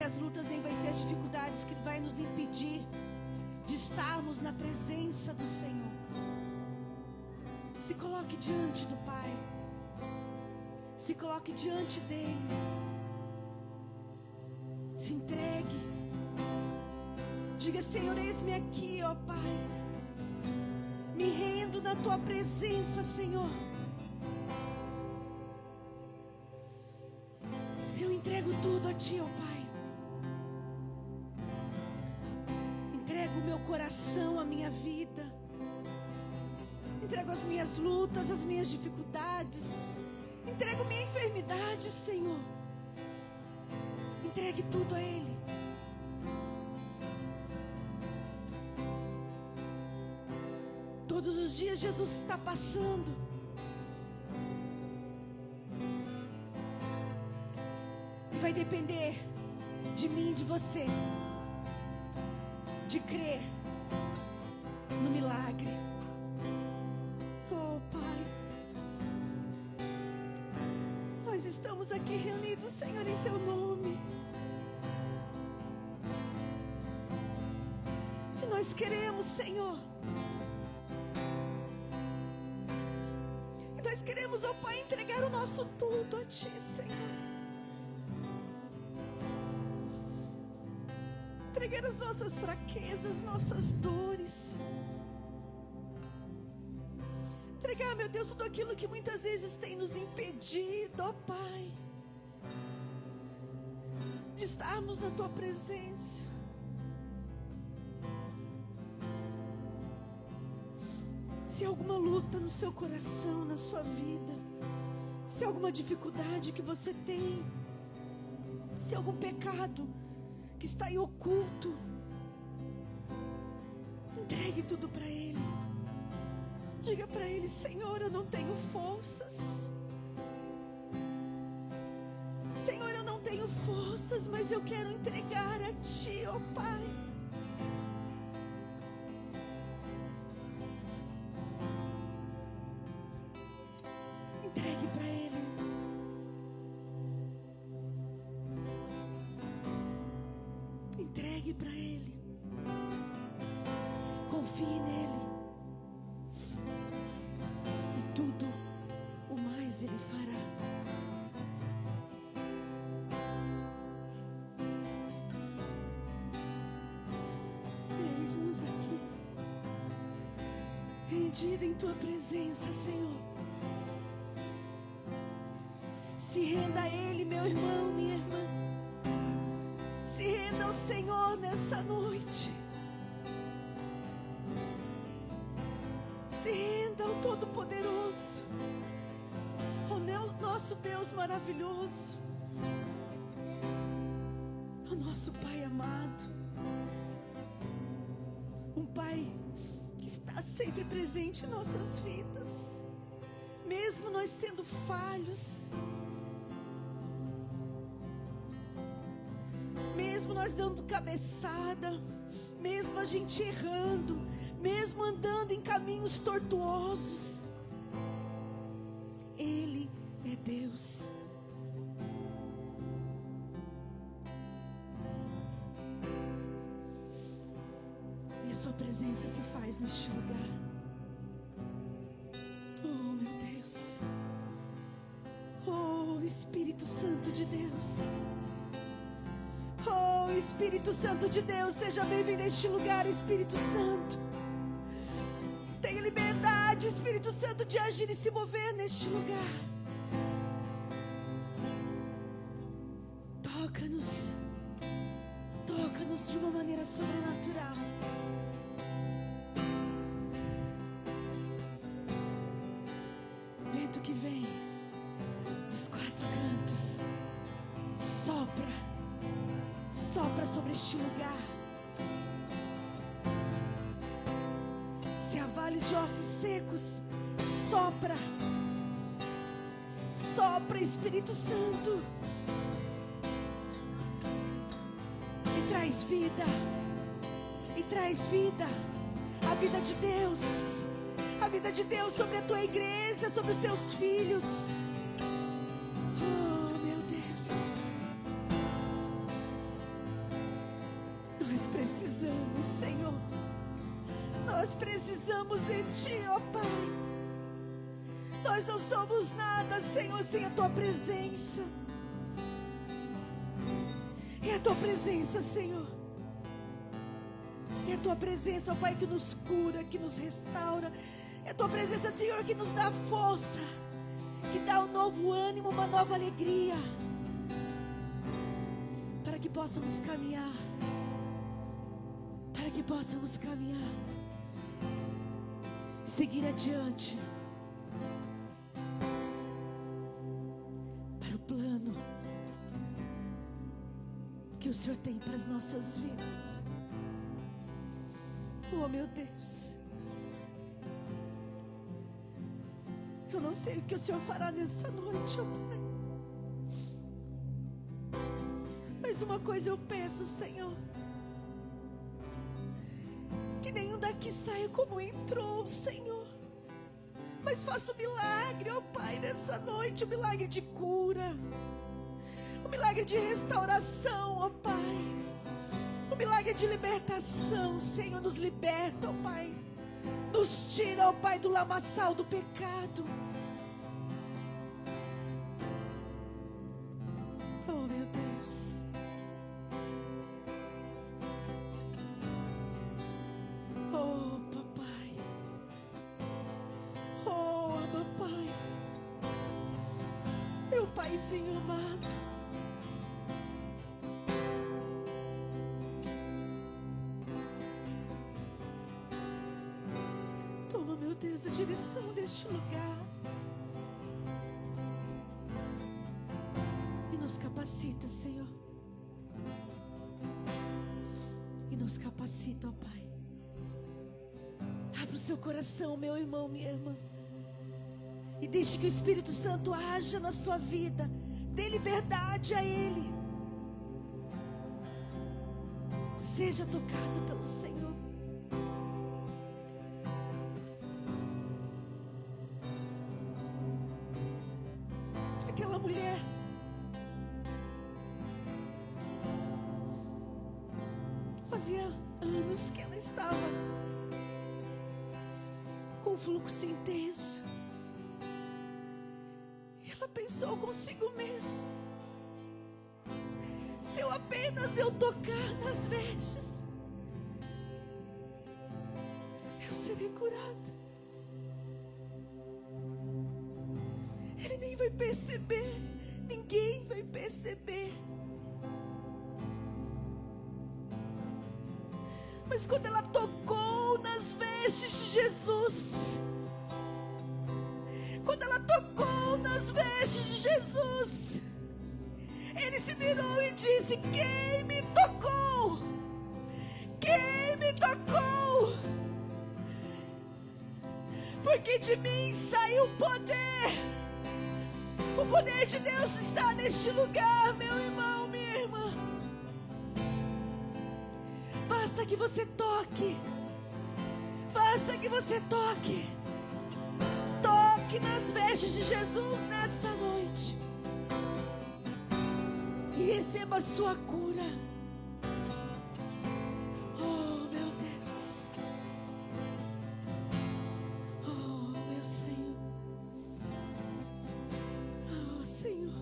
as lutas, nem vai ser as dificuldades que vai nos impedir de estarmos na presença do Senhor. Se coloque diante do Pai. Se coloque diante dele. Se entregue. Diga: Senhor, eis-me aqui, ó Pai. Me rendo na tua presença, Senhor. Eu entrego tudo a ti, ó Pai. Entrego o meu coração, a minha vida. Entrego as minhas lutas, as minhas dificuldades. Entrego minha enfermidade, Senhor. Entregue tudo a Ele. Todos os dias Jesus está passando. E vai depender de mim e de você, de crer no milagre. Oh Pai, nós estamos aqui reunidos, Senhor, em Teu nome. E nós queremos, Senhor. Nós queremos, ó Pai, entregar o nosso tudo a Ti, Senhor. Entregar as nossas fraquezas, nossas dores. Entregar, meu Deus, tudo aquilo que muitas vezes tem nos impedido, ó Pai, de estarmos na Tua presença. Se há alguma luta no seu coração, na sua vida, se há alguma dificuldade que você tem, se há algum pecado que está aí oculto, entregue tudo para Ele. Diga para Ele: Senhor, eu não tenho forças. Senhor, eu não tenho forças, mas eu quero entregar a Ti, ó Pai. Entregue para Ele. Entregue para Ele. Confie nele. E tudo o mais Ele fará. Eis-nos aqui, rendida em Tua presença, Senhor. Se renda a Ele, meu irmão, minha irmã. Se renda ao Senhor nessa noite. Se renda ao Todo-Poderoso, ao nosso Deus maravilhoso, ao nosso Pai amado. Um Pai que está sempre presente em nossas vidas, mesmo nós sendo falhos, mesmo nós dando cabeçada, mesmo a gente errando, mesmo andando em caminhos tortuosos, Ele é Deus. E a Sua presença se faz neste lugar. Oh, meu Deus. Oh, Espírito Santo de Deus. Oh, Espírito Santo de Deus, seja bem-vindo a este lugar, Espírito Santo. Tenha liberdade, Espírito Santo, de agir e se mover neste lugar. Toca-nos. Toca-nos de uma maneira sobrenatural. Vento que vem dos quatro cantos, sopra. Sopra sobre este lugar. Se há vale de ossos secos, sopra. Sopra, Espírito Santo. E traz vida. E traz vida. A vida de Deus. A vida de Deus sobre a tua igreja, sobre os teus filhos. Oh, meu Deus. precisamos, Senhor. Nós precisamos de Ti, ó Pai. Nós não somos nada, Senhor, sem a Tua presença. É a Tua presença, Senhor. É a Tua presença, ó Pai, que nos cura, que nos restaura. É a Tua presença, Senhor, que nos dá força, que dá um novo ânimo, uma nova alegria, para que possamos caminhar, para que possamos caminhar, seguir adiante, para o plano que o Senhor tem para as nossas vidas. Oh, meu Deus, eu não sei o que o Senhor fará nessa noite, ó Pai. Mas uma coisa eu peço, Senhor: que nenhum daqui saia como entrou, Senhor. Mas faça um milagre, ó Pai, nessa noite. Um milagre de cura, um milagre de restauração, ó Pai. Um milagre de libertação, Senhor. Nos liberta, ó Pai. Nos tira, ó Pai, do lamaçal do pecado. Oh, meu Deus. Oh, papai. Oh, Abba, Pai. Meu Paizinho amado. Toma, meu Deus, a direção deste lugar. E nos capacita, Senhor. E nos capacita, ó Pai. Abra o seu coração, meu irmão, minha irmã. E deixe que o Espírito Santo haja na sua vida. Dê liberdade a Ele. Seja tocado pelo Senhor. Aquela mulher, fazia anos que ela estava com um fluxo intenso. E ela pensou consigo mesma: se eu apenas tocar nas vestes, eu serei curada. Ele nem vai perceber, ninguém vai perceber. Mas quando ela tocou nas vestes de Jesus, quando ela tocou nas vestes de Jesus, ele se virou e disse: quem me tocou? Quem me tocou? Porque de mim saiu poder. O poder de Deus está neste lugar, meu irmão, minha irmã. Basta que você toque. Basta que você toque. Toque nas vestes de Jesus nessa noite. E receba a sua cura. Oh, meu Deus. Oh, meu Senhor. Oh, Senhor.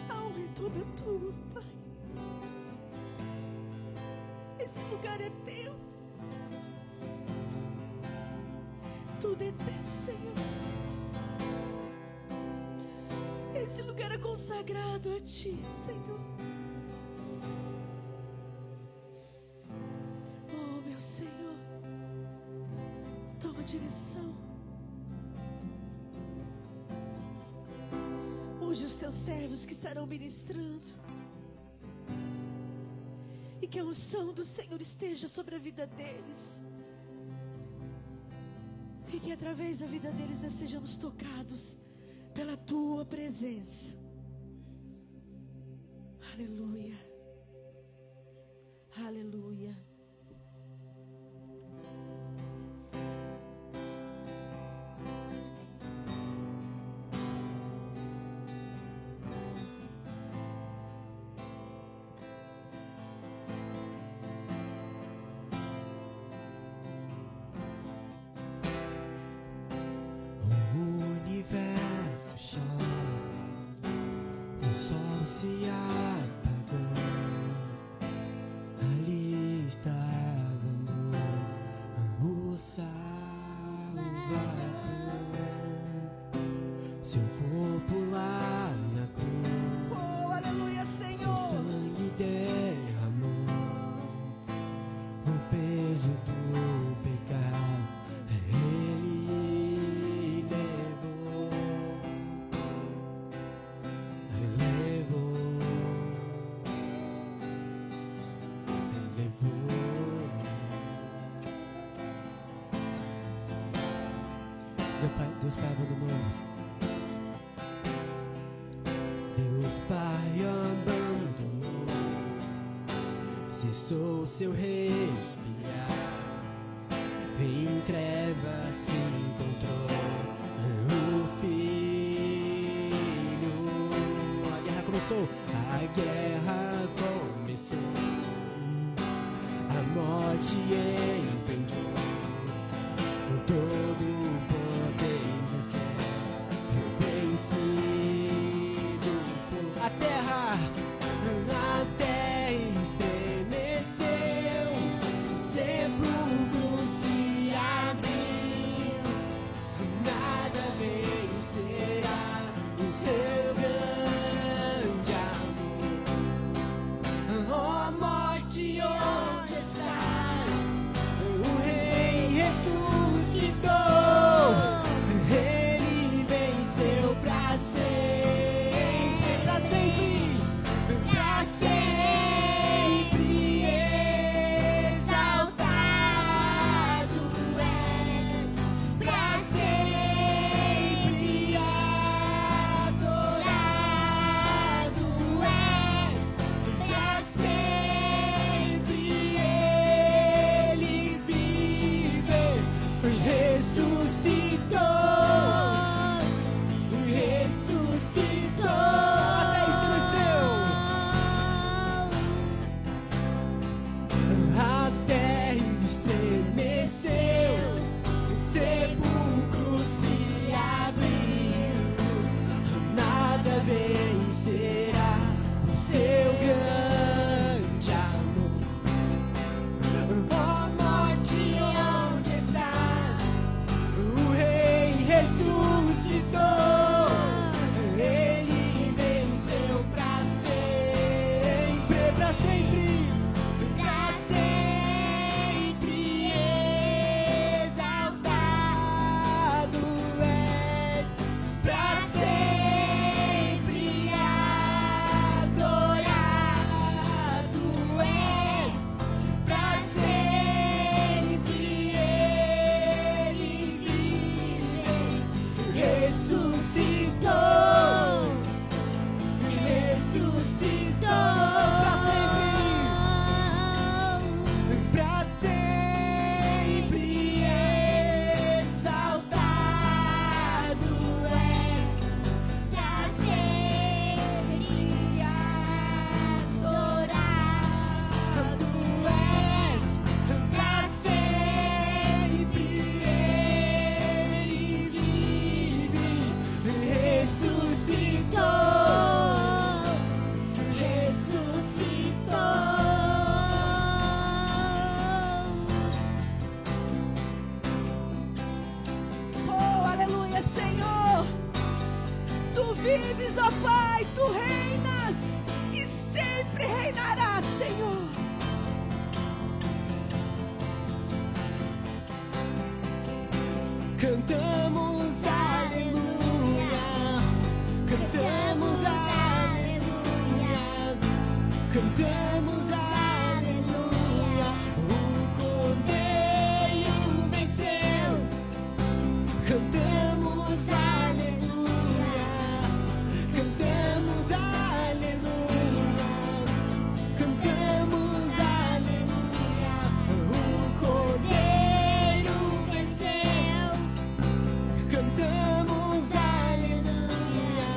A honra é toda tua, Pai. Esse lugar é teu. Tudo é teu, Senhor. Esse lugar é consagrado a Ti, Senhor. Oh, meu Senhor, toma direção. Unge os Teus servos que estarão ministrando. E que a unção do Senhor esteja sobre a vida deles. E que através da vida deles nós sejamos tocados pela Tua presença. Aleluia. Aleluia. Deus Pai abandonou. Deus Pai abandonou. Cessou seu respirar. Em trevas se encontrou o Filho. A guerra começou. A guerra começou. A morte enfrentou. Todo o poder do céu vencido foi. A terra estremeceu, sepulcro se abriu, nada vencerá o seu grande amor. Ó morte, onde estás? O Rei ressuscitou, Ele venceu pra sempre, pra sempre, pra sempre. Exaltado és, pra sempre adorado és, pra sempre Ele vive, ressuscitou, ressuscitou, até estremeceu, sepulcro se abriu, nada vencerá o seu grande amor. Ó morte, onde estás? O Rei ressuscitou, Ele venceu pra sempre, pra sempre, pra sempre. Exaltado és, pra sempre adorado és, pra sempre Ele vive, ressuscitou, ressuscitou, pra sempre exaltado é, pra sempre adorado és, pra sempre Ele vive, ressuscitou, ressuscitou. Oh, aleluia, Senhor. Tu vives, ó Pai, tu reinas e sempre reinarás, Senhor. Cantamos aleluia, cantamos aleluia, cantamos aleluia. O Cordeiro venceu, cantamos aleluia, cantamos aleluia, cantamos aleluia. O Cordeiro venceu, cantamos aleluia,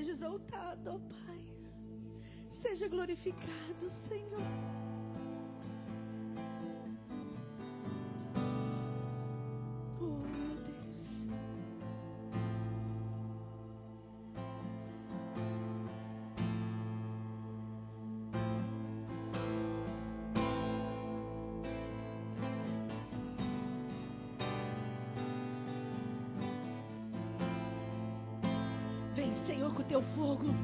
Seja exaltado, ó Pai. Seja glorificado, Senhor. Oh, meu Deus. Vem, Senhor, com o teu fogo.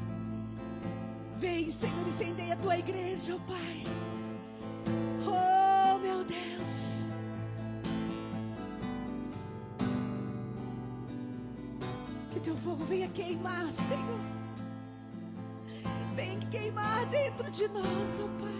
Vem, Senhor, incendeia a tua igreja, ó Pai. Oh, meu Deus. Que o teu fogo venha queimar, Senhor. Venha queimar dentro de nós, ó Pai.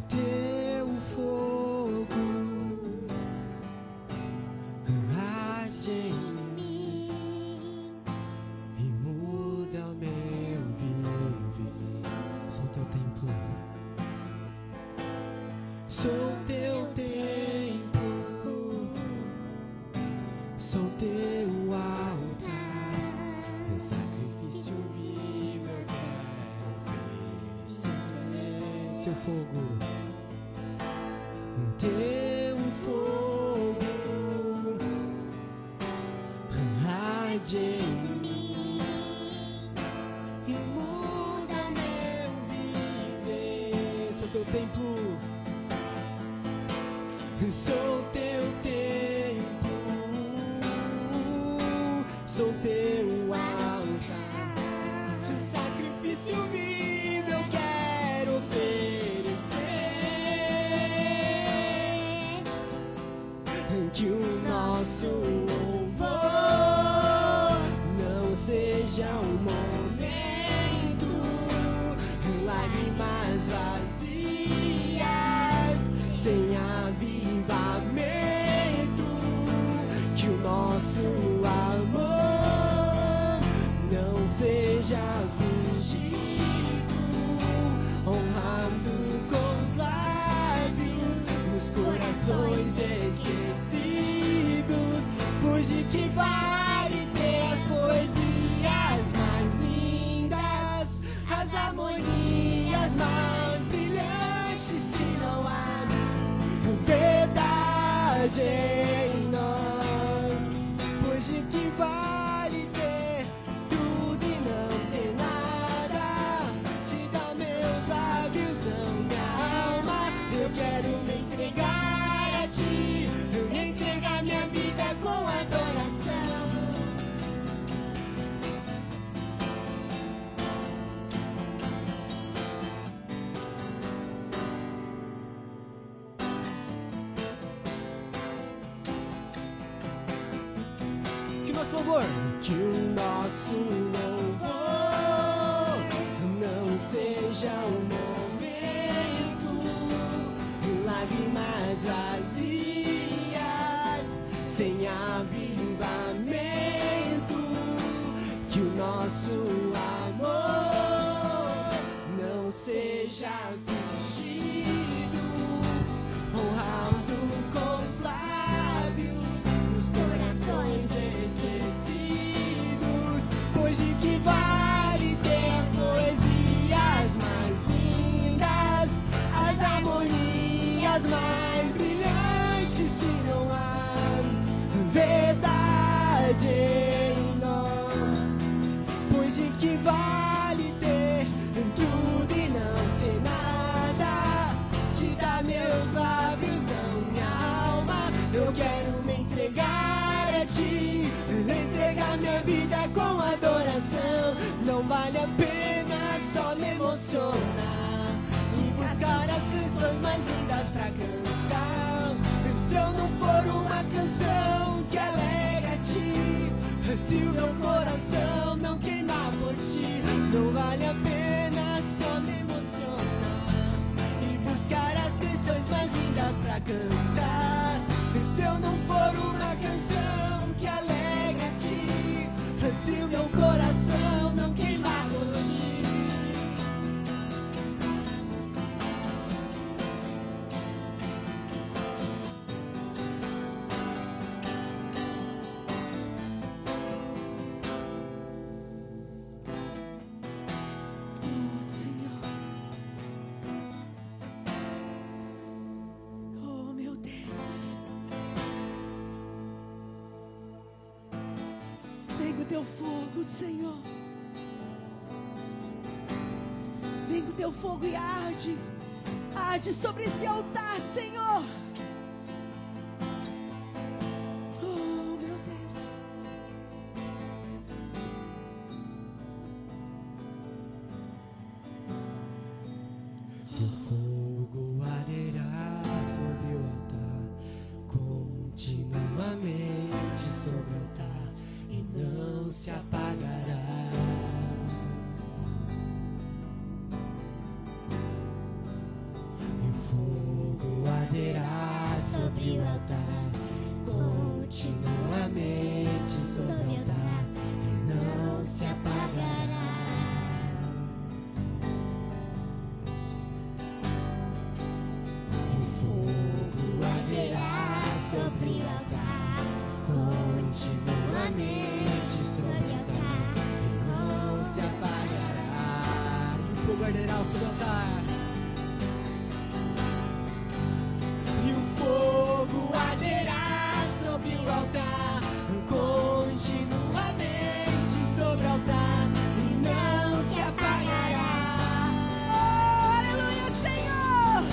Teu fogo arde em mim e muda o meu viver. Sou teu templo, sou teu templo, sou teu altar, teu sacrifício vivo eu quero oferecer. Teu fogo, teu fogo arde em mim e muda meu viver. Sou teu templo, sou teu templo, sou teu altar, sacrifício vivo eu quero oferecer. Que o nosso louvor não seja um momento, lágrimas vazias, sem avivamento. Que o nosso amor não seja fingido, honrado com os lábios, nos corações esquecidos. Pois de que vale ter as poesias mais lindas, as harmonias mais brilhantes, se não há verdade em nós? Pois de que vale ter tudo e não ter nada? Te dá meus lábios, não minha alma. Eu quero me entregar a ti, entregar minha vida com adoração. Que o nosso louvor, que o nosso louvor não seja um momento, lágrimas vazias, sem avivamento. Que o nosso amor não seja fingido, honrado com os lábios, nos corações esquecidos. Pois de que vale ter as poesias mais lindas, as harmonias mais brilhantes, se não há verdade em nós? Pois de que vale ter tudo e não ter nada? Te dá meus lábios, não minha alma. Eu quero me entregar a ti, entregar minha vida com adoração. Não vale a pena só me emocionar e buscar as canções mais lindas pra cantar. Se eu não for uma canção que alegra a ti, se o meu coração não queimar por ti, não vale a pena só me emocionar e buscar as canções mais lindas pra cantar. Se eu não for uma canção que alegra a ti, teu fogo, Senhor. Vem com teu fogo e arde. Arde sobre esse altar, Senhor. Oh, meu Deus. O fogo arderá sobre o altar, continuamente sobre o altar, e não se apagará. Sobre o altar, continuamente sobre o altar, e não se apagará. O fogo arderá sobre o altar, continuamente sobre o altar, e não se apagará. O fogo arderá sobre o altar. Fogo arderá sobre o altar, continuamente sobre o altar, e não se apagará. Oh, aleluia, Senhor.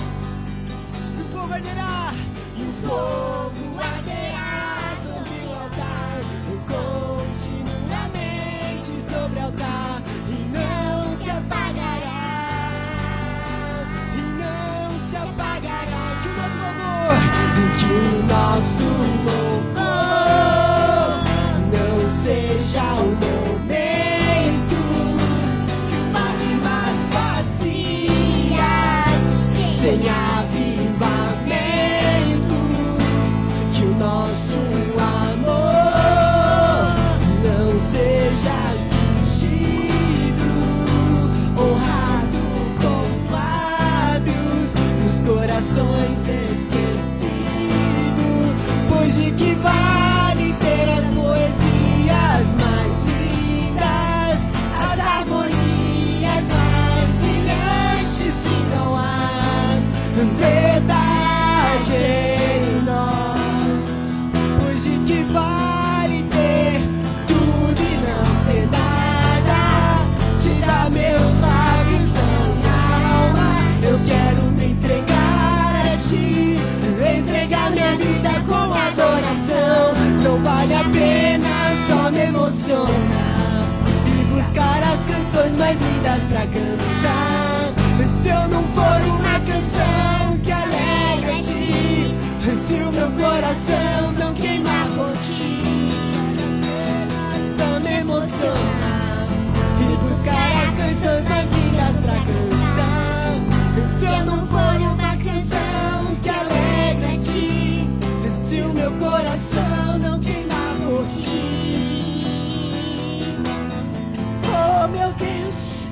O fogo arderá, e o fogo arderá sobre o altar, continuamente sobre o altar, e não se apagará. E não se apagará. Que o nosso louvor não seja o momento que lágrimas vazias sem avivamento. Que o nosso amor não seja fingido, honrado com os lábios, nos corações pois de que vale ter as poesias mais lindas, as harmonias mais brilhantes, se não há verdade em nós? Pois de que vale ter tudo e não ter nada? Tirar meus lábios, não alma. Eu quero me entregar a ti, entregar minha vida com adoração. Não vale a pena só me emocionar e buscar as canções mais lindas pra cantar. Se eu não for uma canção que alegra a ti, se o meu coração não queimar por ti, só me emocionar e buscar as canções mais lindas pra cantar. Se eu não for uma canção que alegra a ti, se o meu coração não queimar por ti. Oh, meu Deus.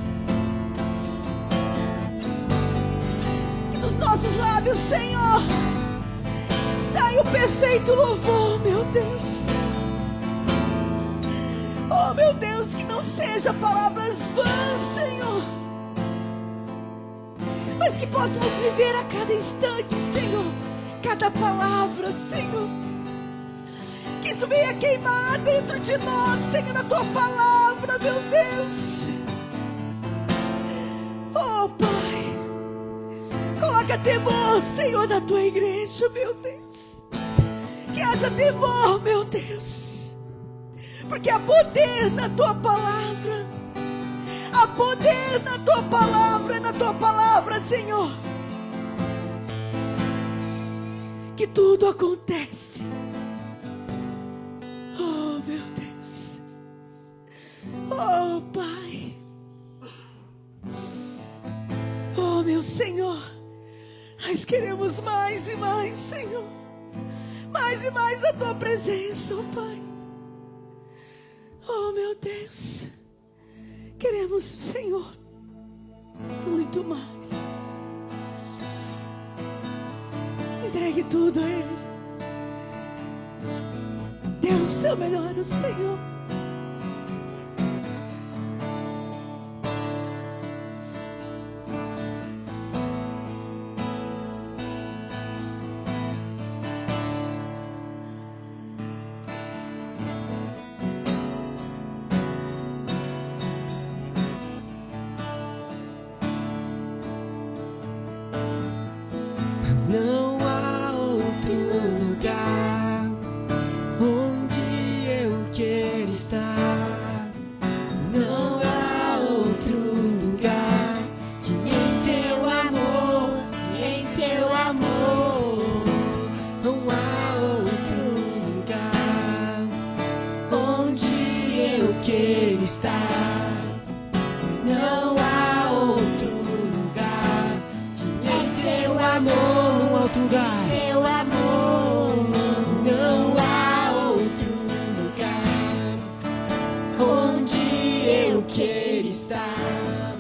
Que dos nossos lábios, Senhor, saia o perfeito louvor, meu Deus. Oh, meu Deus, que não seja palavras vãs, Senhor, mas que possamos viver a cada instante, Senhor, cada palavra, Senhor. Que isso venha queimar dentro de nós, Senhor, na tua palavra, meu Deus. Oh, Pai, coloca temor, Senhor, na tua igreja, meu Deus. Que haja temor, meu Deus, porque há poder na tua palavra. Há poder na tua palavra, Senhor. Que tudo acontece. Oh, meu Deus. Oh, Pai. Oh, meu Senhor. Nós queremos mais e mais, Senhor. Mais e mais a tua presença, oh, Pai. Oh, meu Deus. Queremos, Senhor, muito mais. Entregue tudo a Ele. Dê o seu melhor ao Senhor. amor num alto lugar. Teu amor. Não há outro lugar onde eu quero estar.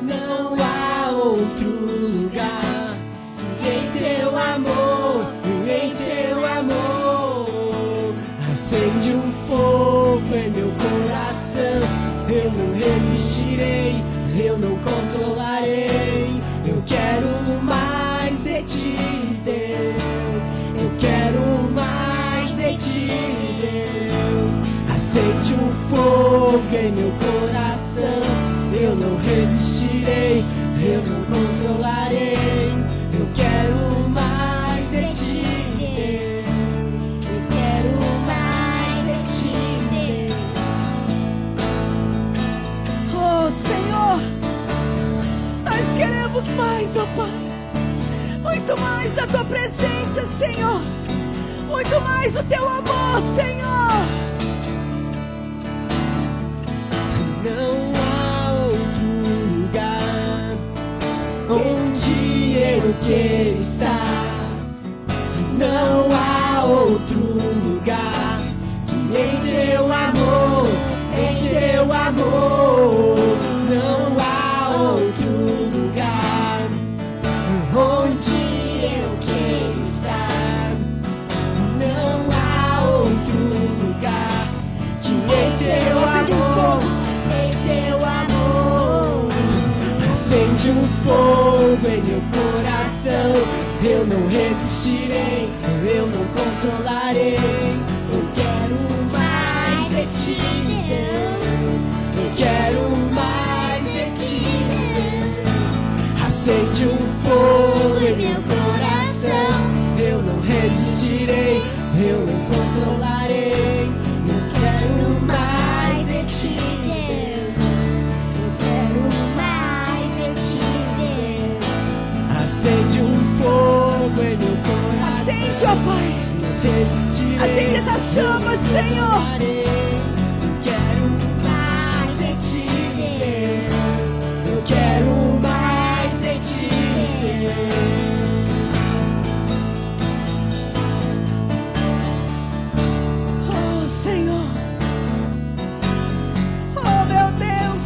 Não há outro lugar em teu amor, em teu amor. Acende um fogo em meu coração. Eu não resistirei, eu não controlarei. Eu quero mais de ti, Deus. Eu quero mais de ti, Deus. Acende um fogo em meu coração. Eu não resistirei, eu não controlarei. Eu quero mais de ti, Deus. Eu quero mais de ti, Deus. Oh, Senhor, nós queremos mais, ó Pai. Muito mais da tua presença, Senhor. Muito mais do teu amor, Senhor. Não há outro lugar onde eu quero estar. Não há outro lugar que em teu amor, em teu amor. Não há outro lugar onde eu quero estar. Não há outro lugar que em teu amor, em teu amor. Acende um fogo em meu coração. Eu não resistirei, eu não controlarei. Eu quero mais de ti, Deus. Eu quero mais de ti, Deus. Acende um fogo em meu coração. Eu não resistirei, eu não controlarei. Eu quero mais de ti, Deus. Eu quero mais de ti, Deus. Acende um fogo em meu coração. Acende, ó Pai. Não resistirei, Acende essas chamas, eu não Senhor. controlarei. Eu quero mais de ti, Deus. Eu quero mais de ti, Deus. Oh, Senhor. Oh, meu Deus.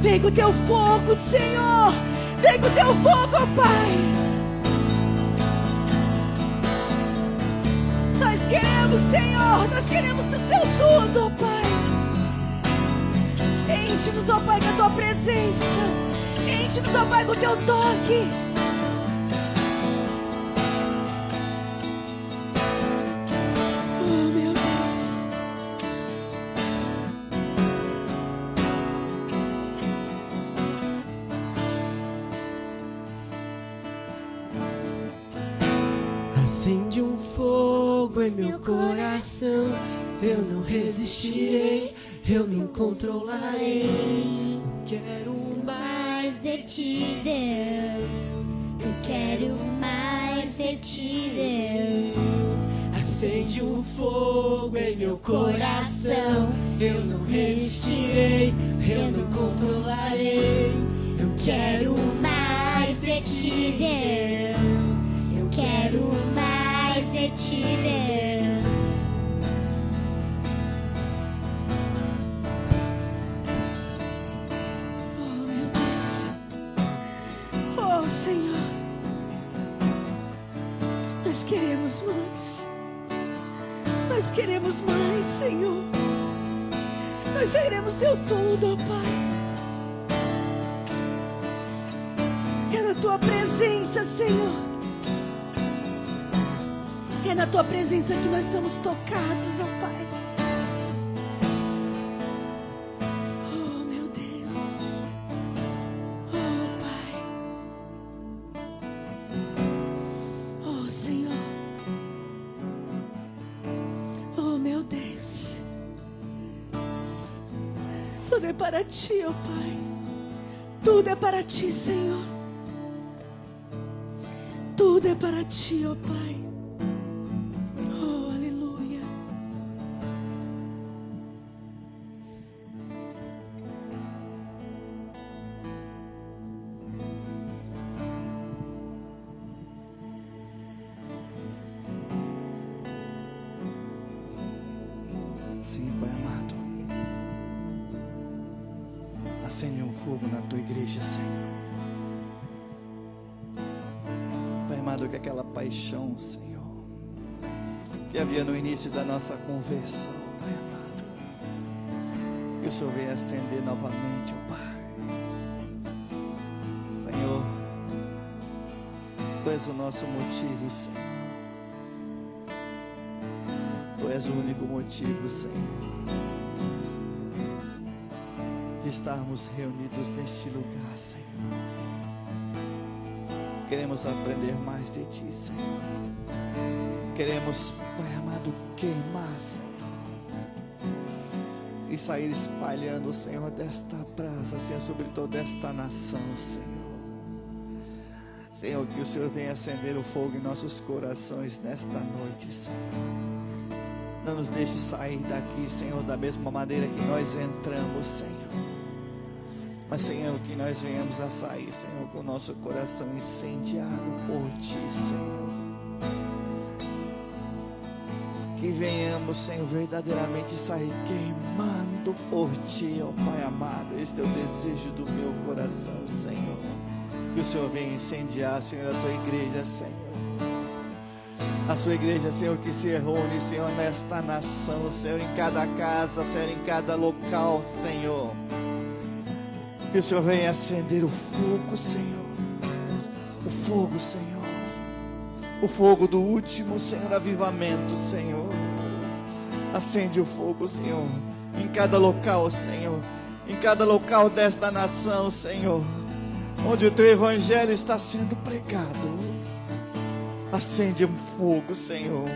Vem com teu fogo, Senhor. Vem com teu fogo, ó Pai. Nós queremos, Senhor. Nós queremos o seu tudo, ó Pai. Enche-nos, ó Pai, com a tua presença. Enche-nos, ó Pai, com o teu toque. Oh, meu Deus. Acende um fogo em meu coração. Eu não resistirei, eu não controlarei. Eu quero mais De ti, Deus. Eu quero mais de ti, Deus. acende um fogo em meu coração. Eu não resistirei, eu não controlarei. Eu quero Mais de ti, Deus. Eu quero mais de ti, Deus. Oh, meu Deus. Oh, Senhor. Nós queremos mais. Nós queremos mais, Senhor. Nós queremos seu tudo, ó Pai. É na tua presença, Senhor. É na tua presença que nós somos tocados, ó Pai. Oh, meu Deus. Oh, Pai. Oh, Senhor. Oh, meu Deus. Tudo é para ti, ó Pai. Tudo é para ti, Senhor. Tudo é para ti, ó Pai. Oh, aleluia. fogo na tua igreja, Senhor. Pai amado, que aquela paixão, Senhor, que havia no início da nossa conversão, Pai amado, que o Senhor venha acender novamente, ó Pai. Senhor, Tu és o nosso motivo, Senhor. Tu és o único motivo, Senhor, de estarmos reunidos neste lugar, Senhor. Queremos aprender mais de Ti, Senhor. Queremos, Pai amado, queimar, Senhor, e sair espalhando, Senhor, desta brasa, Senhor, sobre toda esta nação, Senhor. Senhor, que o Senhor venha acender o fogo em nossos corações nesta noite, Senhor. Não nos deixe sair daqui, Senhor, da mesma maneira que nós entramos, Senhor. Mas, Senhor, que nós venhamos a sair, Senhor, com o nosso coração incendiado por Ti, Senhor. Que venhamos, Senhor, verdadeiramente sair queimando por Ti, ó Pai amado. Esse é o desejo do meu coração, Senhor. Que o Senhor venha incendiar, Senhor, a Tua igreja, Senhor. A Sua igreja, Senhor, que se reúne, Senhor, nesta nação, Senhor, em cada casa, Senhor, em cada local, Senhor. Que o Senhor venha acender o fogo, Senhor. O fogo, Senhor. O fogo do último, Senhor, avivamento, Senhor. Acende o fogo, Senhor, em cada local, Senhor. Em cada local desta nação, Senhor, onde o Teu Evangelho está sendo pregado. Acende um fogo, Senhor.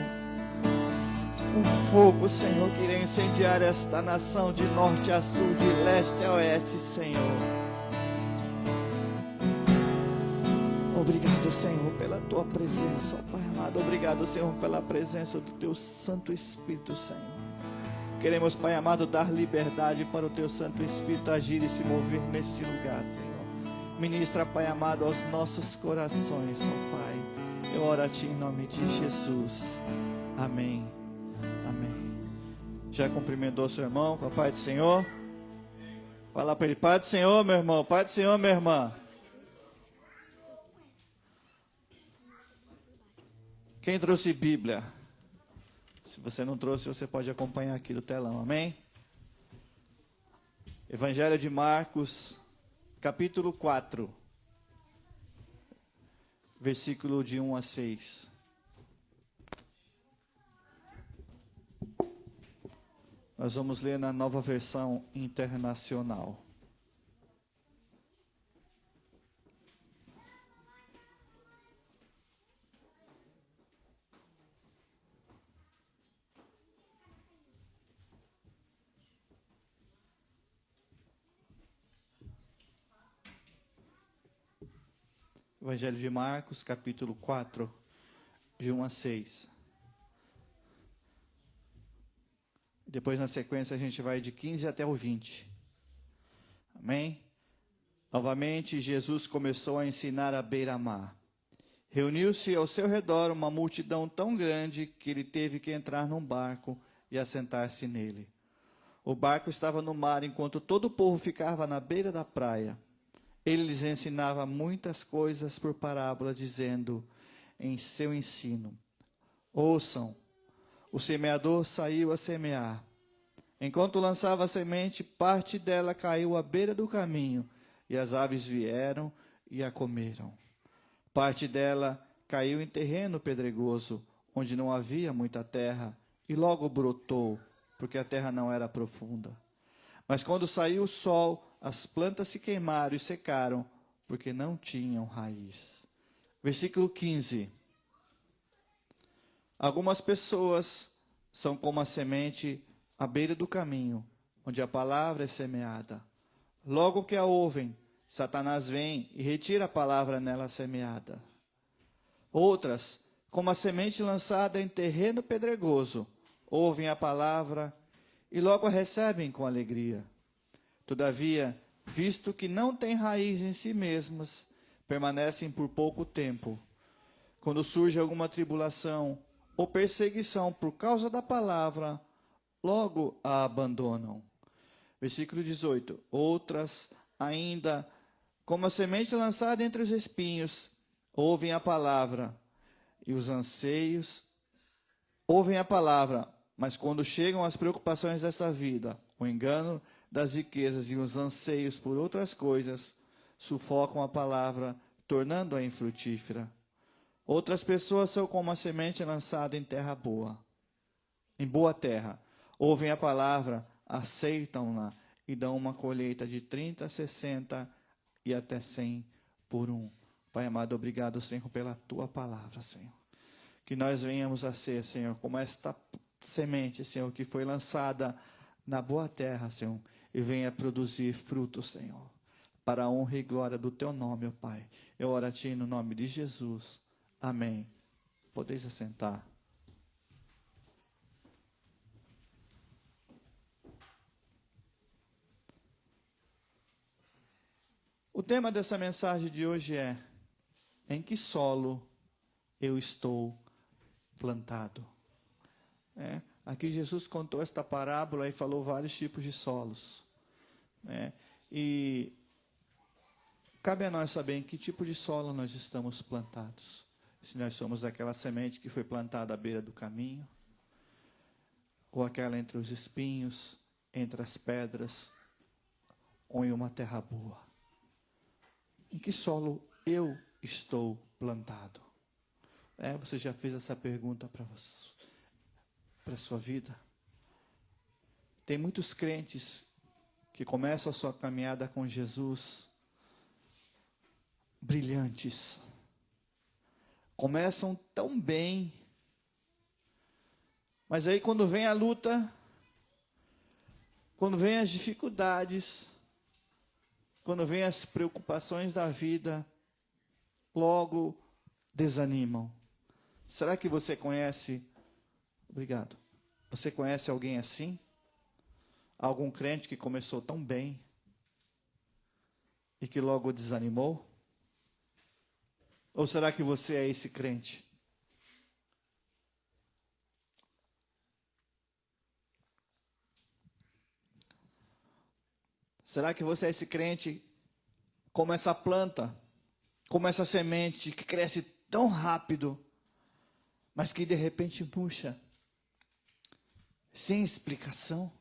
Um fogo, Senhor, que irá incendiar esta nação de norte a sul, de leste a oeste, Senhor. Obrigado, Senhor, pela Tua presença, ó Pai amado. Obrigado, Senhor, pela presença do Teu Santo Espírito, Senhor. Queremos, Pai amado, dar liberdade para o Teu Santo Espírito agir e se mover neste lugar, Senhor. Ministra, Pai amado, aos nossos corações, ó Pai. Eu oro a Ti em nome de Jesus. Amém. Amém. Já cumprimentou seu irmão com a paz do Senhor? Fala para ele: paz do Senhor, meu irmão. Paz do Senhor, minha irmã. Quem trouxe Bíblia? Se você não trouxe, você pode acompanhar aqui do telão. Amém? Evangelho de Marcos, capítulo 4. Versículo de 1 a 6. Nós vamos ler na Nova Versão Internacional. Evangelho de Marcos, capítulo 4, de 1 a 6. Depois, na sequência, a gente vai de 15 até o 20. Amém? Novamente, Jesus começou a ensinar à beira-mar. Reuniu-se ao seu redor uma multidão tão grande que ele teve que entrar num barco e assentar-se nele. O barco estava no mar enquanto todo o povo ficava na beira da praia. Ele lhes ensinava muitas coisas por parábola, dizendo em seu ensino: ouçam, o semeador saiu a semear. Enquanto lançava a semente, parte dela caiu à beira do caminho, e as aves vieram e a comeram. Parte dela caiu em terreno pedregoso, onde não havia muita terra, e logo brotou, porque a terra não era profunda. Mas quando saiu o sol, as plantas se queimaram e secaram, porque não tinham raiz. Versículo 15. Algumas pessoas são como a semente à beira do caminho, onde a palavra é semeada. Logo que a ouvem, Satanás vem e retira a palavra nela semeada. Outras, como a semente lançada em terreno pedregoso, ouvem a palavra e logo a recebem com alegria. Todavia, visto que não têm raiz em si mesmas, permanecem por pouco tempo. Quando surge alguma tribulação ou perseguição por causa da palavra, logo a abandonam. Versículo 18. Outras, ainda, como a semente lançada entre os espinhos, ouvem a palavra e os anseios, ouvem a palavra, mas quando chegam as preocupações dessa vida, o engano das riquezas e os anseios por outras coisas, sufocam a palavra, tornando-a infrutífera. Outras pessoas são como a semente lançada em terra boa, em boa terra. Ouvem a palavra, aceitam-na e dão uma colheita de 30, 60 e até 100 por um. Pai amado, obrigado, Senhor, pela tua palavra, Senhor. Que nós venhamos a ser, Senhor, como esta semente, Senhor, que foi lançada na boa terra, Senhor, e venha produzir frutos, Senhor, para a honra e glória do teu nome, ó Pai. Eu oro a ti no nome de Jesus. Amém. Podeis assentar. O tema dessa mensagem de hoje é: em que solo eu estou plantado? Aqui Jesus contou esta parábola e falou vários tipos de solos. E cabe a nós saber em que tipo de solo nós estamos plantados. Se nós somos aquela semente que foi plantada à beira do caminho, ou aquela entre os espinhos, entre as pedras, ou em uma terra boa. Em que solo eu estou plantado? Você já fez essa pergunta para a sua vida? Tem muitos crentes que começam a sua caminhada com Jesus brilhantes. Começam tão bem, mas aí quando vem a luta, quando vem as dificuldades, quando vem as preocupações da vida, logo desanimam. Será que você conhece? Obrigado. Você conhece alguém assim? Algum crente que começou tão bem e que logo desanimou? Ou será que você é esse crente? Será que você é esse crente como essa planta, como essa semente que cresce tão rápido, mas que de repente murcha, sem explicação?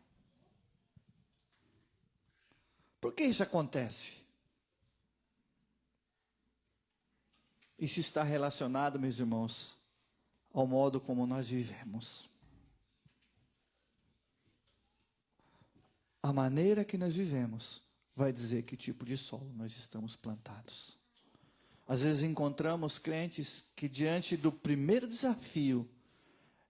Por que isso acontece? Isso está relacionado, meus irmãos, ao modo como nós vivemos. A maneira que nós vivemos vai dizer que tipo de solo nós estamos plantados. Às vezes encontramos crentes que diante do primeiro desafio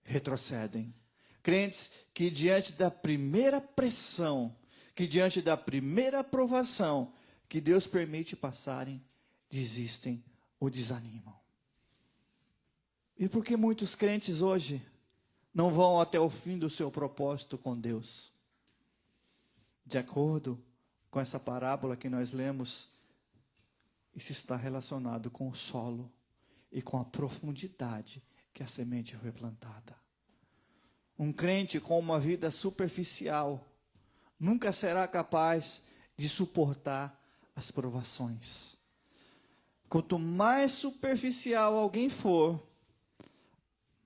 retrocedem. Crentes que diante da primeira pressão, que diante da primeira aprovação que Deus permite passarem, desistem ou desanimam. E por que muitos crentes hoje não vão até o fim do seu propósito com Deus? De acordo com essa parábola que nós lemos, isso está relacionado com o solo e com a profundidade que a semente foi plantada. Um crente com uma vida superficial nunca será capaz de suportar as provações. Quanto mais superficial alguém for,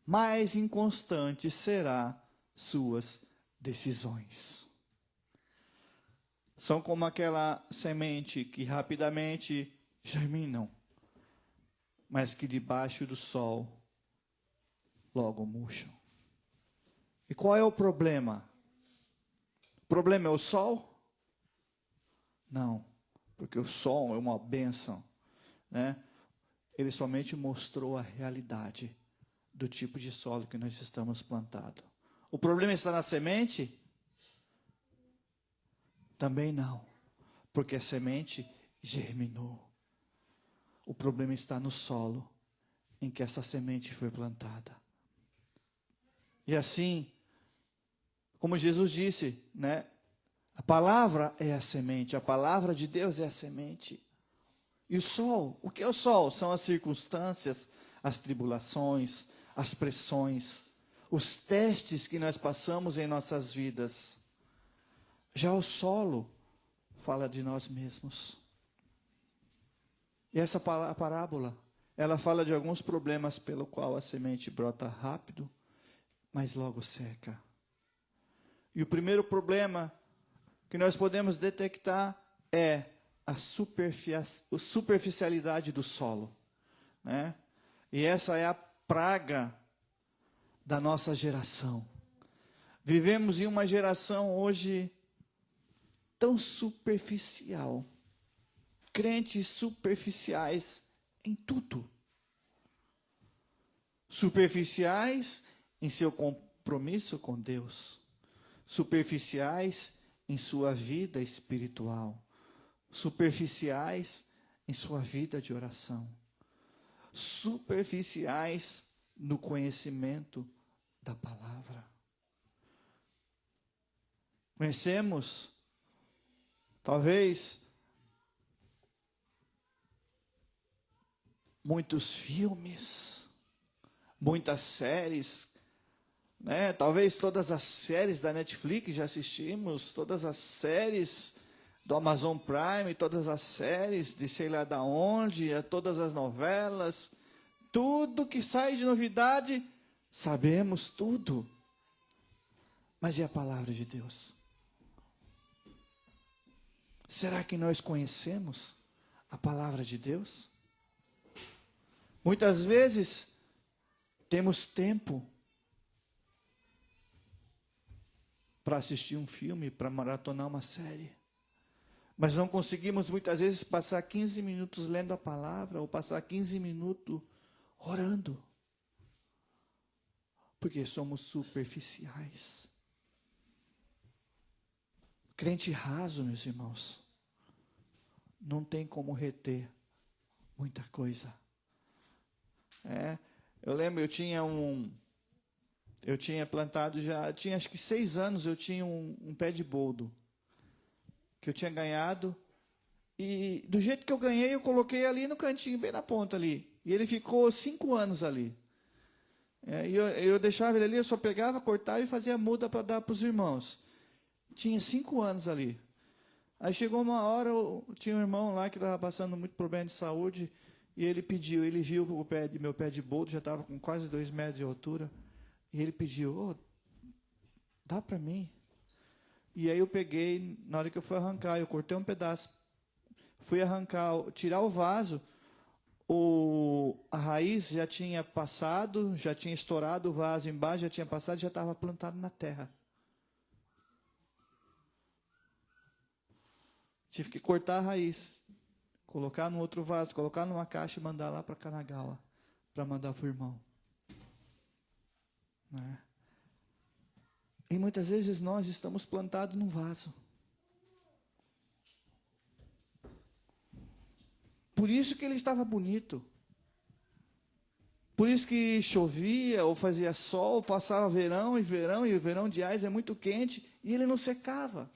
mais inconstante será suas decisões. São como aquela semente que rapidamente germinam, mas que debaixo do sol logo murcham. E qual é o problema? O problema é o sol? Não, porque o sol é uma bênção, né? Ele somente mostrou a realidade do tipo de solo que nós estamos plantados. O problema está na semente? Também não, porque a semente germinou. O problema está no solo em que essa semente foi plantada. E assim, como Jesus disse, né? A palavra é a semente, a palavra de Deus é a semente. E o sol, o que é o sol? São as circunstâncias, as tribulações, as pressões, os testes que nós passamos em nossas vidas. Já o solo fala de nós mesmos. E essa parábola, ela fala de alguns problemas pelo qual a semente brota rápido, mas logo seca. E o primeiro problema que nós podemos detectar é a superficialidade do solo, né? E essa é a praga da nossa geração. Vivemos em uma geração hoje tão superficial. Crentes superficiais em tudo. Superficiais em seu compromisso com Deus. Superficiais em sua vida espiritual. Superficiais em sua vida de oração. Superficiais no conhecimento da palavra. Conhecemos, talvez, muitos filmes, muitas séries, né? Talvez todas as séries da Netflix já assistimos, todas as séries do Amazon Prime, todas as séries de sei lá da onde, todas as novelas, tudo que sai de novidade, sabemos tudo. Mas e a palavra de Deus? Será que nós conhecemos a palavra de Deus? Muitas vezes temos tempo para assistir um filme, para maratonar uma série. Mas não conseguimos muitas vezes passar 15 minutos lendo a palavra ou passar 15 minutos orando. Porque somos superficiais. Crente raso, meus irmãos, não tem como reter muita coisa. Eu lembro, eu tinha plantado já, tinha acho que 6 anos, eu tinha um pé de boldo, que eu tinha ganhado, e do jeito que eu ganhei, eu coloquei ali no cantinho, bem na ponta ali, e ele ficou 5 anos ali. E eu deixava ele ali, eu só pegava, cortava e fazia muda para dar para os irmãos. Tinha 5 anos ali. Aí chegou uma hora, tinha um irmão lá que estava passando muito problema de saúde, e ele viu meu pé de boldo, já estava com quase 2 metros de altura, e ele pediu, dá para mim? E aí eu peguei, na hora que eu fui arrancar, eu cortei um pedaço, fui arrancar, tirar o vaso, a raiz já tinha passado, já tinha estourado o vaso embaixo, já tinha passado, já estava plantado na terra. Tive que cortar a raiz, colocar no outro vaso, colocar numa caixa e mandar lá para Kanagawa, para mandar para o irmão. E muitas vezes nós estamos plantados num vaso. Por isso que ele estava bonito. Por isso que chovia, ou fazia sol, passava verão, e o verão de Ais é muito quente, e ele não secava.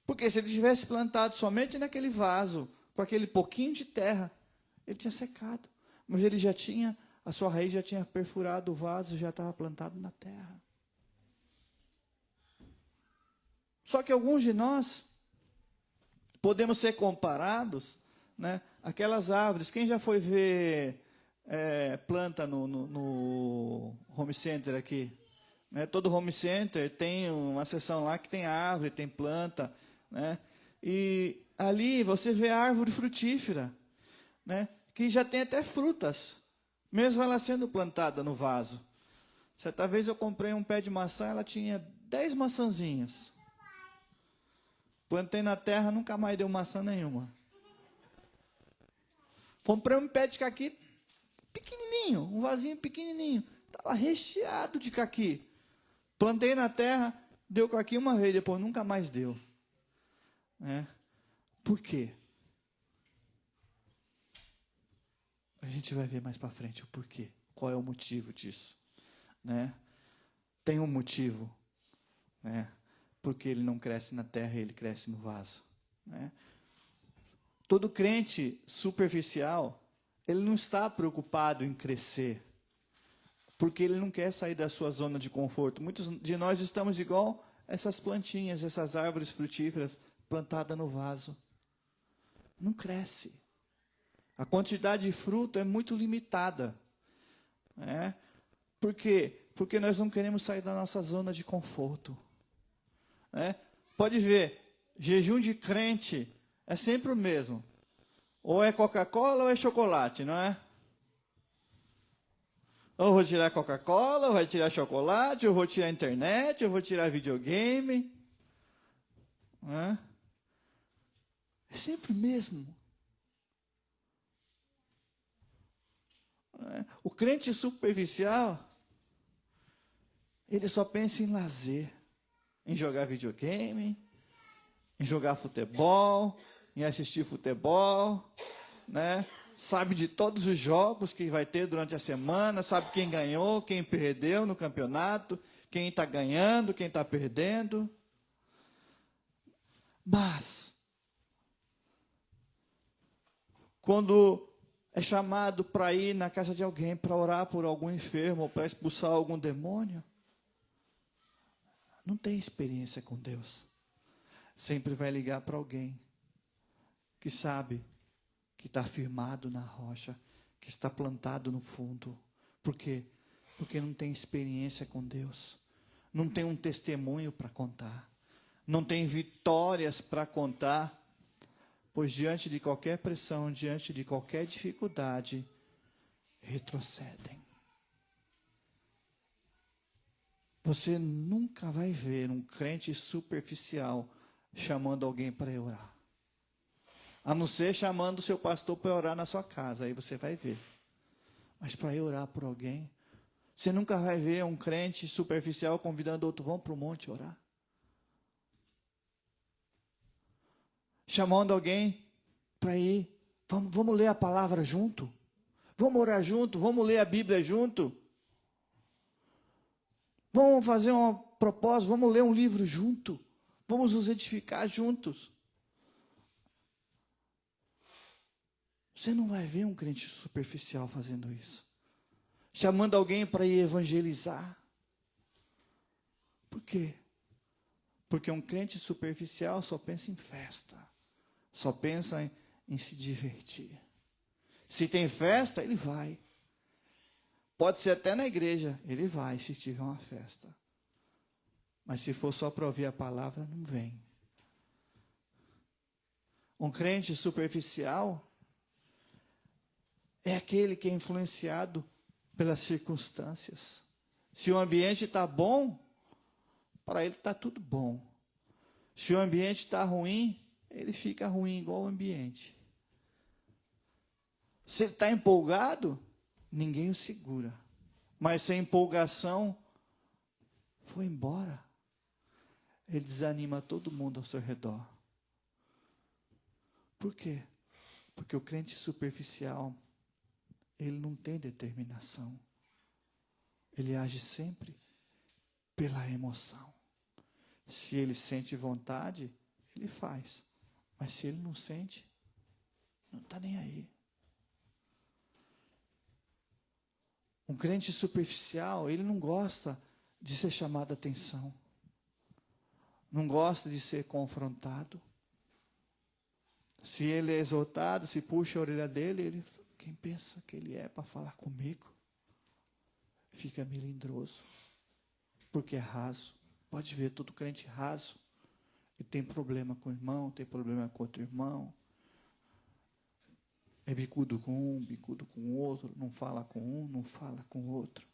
Porque se ele tivesse plantado somente naquele vaso, com aquele pouquinho de terra, ele tinha secado. Mas ele já tinha, a sua raiz já tinha perfurado o vaso, já estava plantado na terra. Só que alguns de nós podemos ser comparados, né? Aquelas árvores. Quem já foi ver planta no home center aqui? Né? Todo home center tem uma seção lá que tem árvore, tem planta, né? E ali você vê árvore frutífera, né? Que já tem até frutas, mesmo ela sendo plantada no vaso. Certa vez eu comprei um pé de maçã, ela tinha 10 maçãzinhas. Plantei na terra, nunca mais deu maçã nenhuma. Comprei um pé de caqui pequenininho, um vasinho pequenininho. Estava recheado de caqui. Plantei na terra, deu caqui uma vez, depois nunca mais deu. Por quê? A gente vai ver mais para frente o porquê. Qual é o motivo disso? Né? Tem um motivo. Né? Porque ele não cresce na terra, ele cresce no vaso. Né? Todo crente superficial, ele não está preocupado em crescer, porque ele não quer sair da sua zona de conforto. Muitos de nós estamos igual essas plantinhas, essas árvores frutíferas plantadas no vaso. Não cresce. A quantidade de fruto é muito limitada. Por quê? Porque nós não queremos sair da nossa zona de conforto. Pode ver, jejum de crente é sempre o mesmo. Ou é Coca-Cola ou é chocolate, não é? Ou vou tirar Coca-Cola, ou vai tirar chocolate, ou vou tirar internet, ou vou tirar videogame. É sempre o mesmo. O crente superficial, ele só pensa em lazer, em jogar videogame, em jogar futebol, em assistir futebol, né? Sabe de todos os jogos que vai ter durante a semana, sabe quem ganhou, quem perdeu no campeonato, quem está ganhando, quem está perdendo. Mas, quando é chamado para ir na casa de alguém, para orar por algum enfermo, ou para expulsar algum demônio, não tem experiência com Deus. Sempre vai ligar para alguém que sabe que está firmado na rocha, que está plantado no fundo. Por quê? Porque não tem experiência com Deus. Não tem um testemunho para contar. Não tem vitórias para contar. Pois diante de qualquer pressão, diante de qualquer dificuldade, retrocedem. Você nunca vai ver um crente superficial chamando alguém para orar. A não ser chamando o seu pastor para orar na sua casa, aí você vai ver. Mas para orar por alguém, você nunca vai ver um crente superficial convidando outro, vamos para o monte orar. Chamando alguém para ir, vamos ler a palavra junto, vamos orar junto, vamos ler a Bíblia junto, vamos fazer um propósito, vamos ler um livro junto, vamos nos edificar juntos. Você não vai ver um crente superficial fazendo isso. Chamando alguém para ir evangelizar. Por quê? Porque um crente superficial só pensa em festa. Só pensa em se divertir. Se tem festa, ele vai. Pode ser até na igreja, ele vai se tiver uma festa. Mas se for só para ouvir a palavra, não vem. Um crente superficial é aquele que é influenciado pelas circunstâncias. Se o ambiente está bom, para ele está tudo bom. Se o ambiente está ruim, ele fica ruim igual o ambiente. Se ele está empolgado, ninguém o segura. Mas se a empolgação foi embora, ele desanima todo mundo ao seu redor. Por quê? Porque o crente superficial, ele não tem determinação. Ele age sempre pela emoção. Se ele sente vontade, ele faz. Mas se ele não sente, não está nem aí. Um crente superficial, ele não gosta de ser chamado a atenção. Não gosta de ser confrontado. Se ele é exortado, se puxa a orelha dele, quem pensa que ele é para falar comigo? Fica melindroso. Porque é raso. Pode ver, todo crente raso. E tem problema com o irmão, tem problema com outro irmão. É bicudo com um, bicudo com o outro. Não fala com um, não fala com o outro.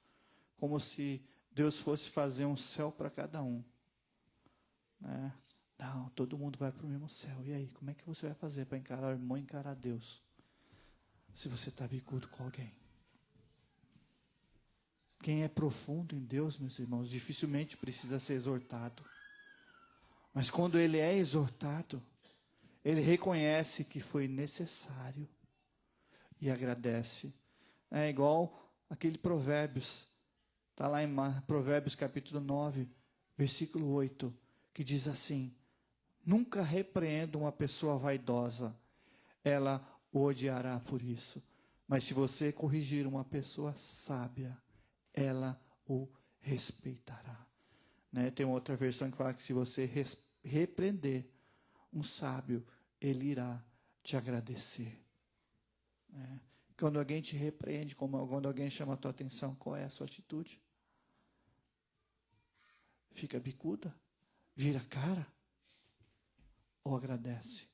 Como se Deus fosse fazer um céu para cada um. Né? Não, todo mundo vai para o mesmo céu. E aí, como é que você vai fazer para encarar o irmão e encarar Deus? Se você está bicudo com alguém. Quem é profundo em Deus, meus irmãos, dificilmente precisa ser exortado. Mas quando ele é exortado, ele reconhece que foi necessário e agradece. É igual aquele Provérbios, está lá em Provérbios capítulo 9, versículo 8, que diz assim: nunca repreenda uma pessoa vaidosa, ela o odiará por isso. Mas se você corrigir uma pessoa sábia, ela o respeitará. né? Tem uma outra versão que fala que se você repreender um sábio, ele irá te agradecer. Né? Quando alguém te repreende, quando alguém chama a tua atenção, qual é a sua atitude? Fica bicuda? Vira a cara? Ou agradece?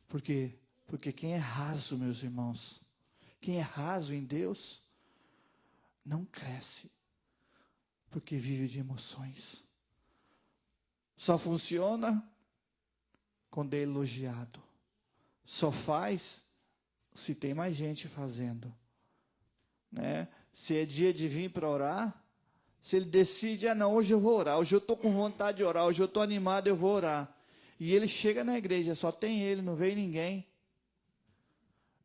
Porque quem é raso, meus irmãos, quem é raso em Deus, não cresce, porque vive de emoções. Só funciona quando é elogiado. Só faz se tem mais gente fazendo. Né? Se é dia de vir para orar, se ele decide, não, hoje eu vou orar, hoje eu estou com vontade de orar, hoje eu estou animado, eu vou orar. E ele chega na igreja, só tem ele, não veio ninguém.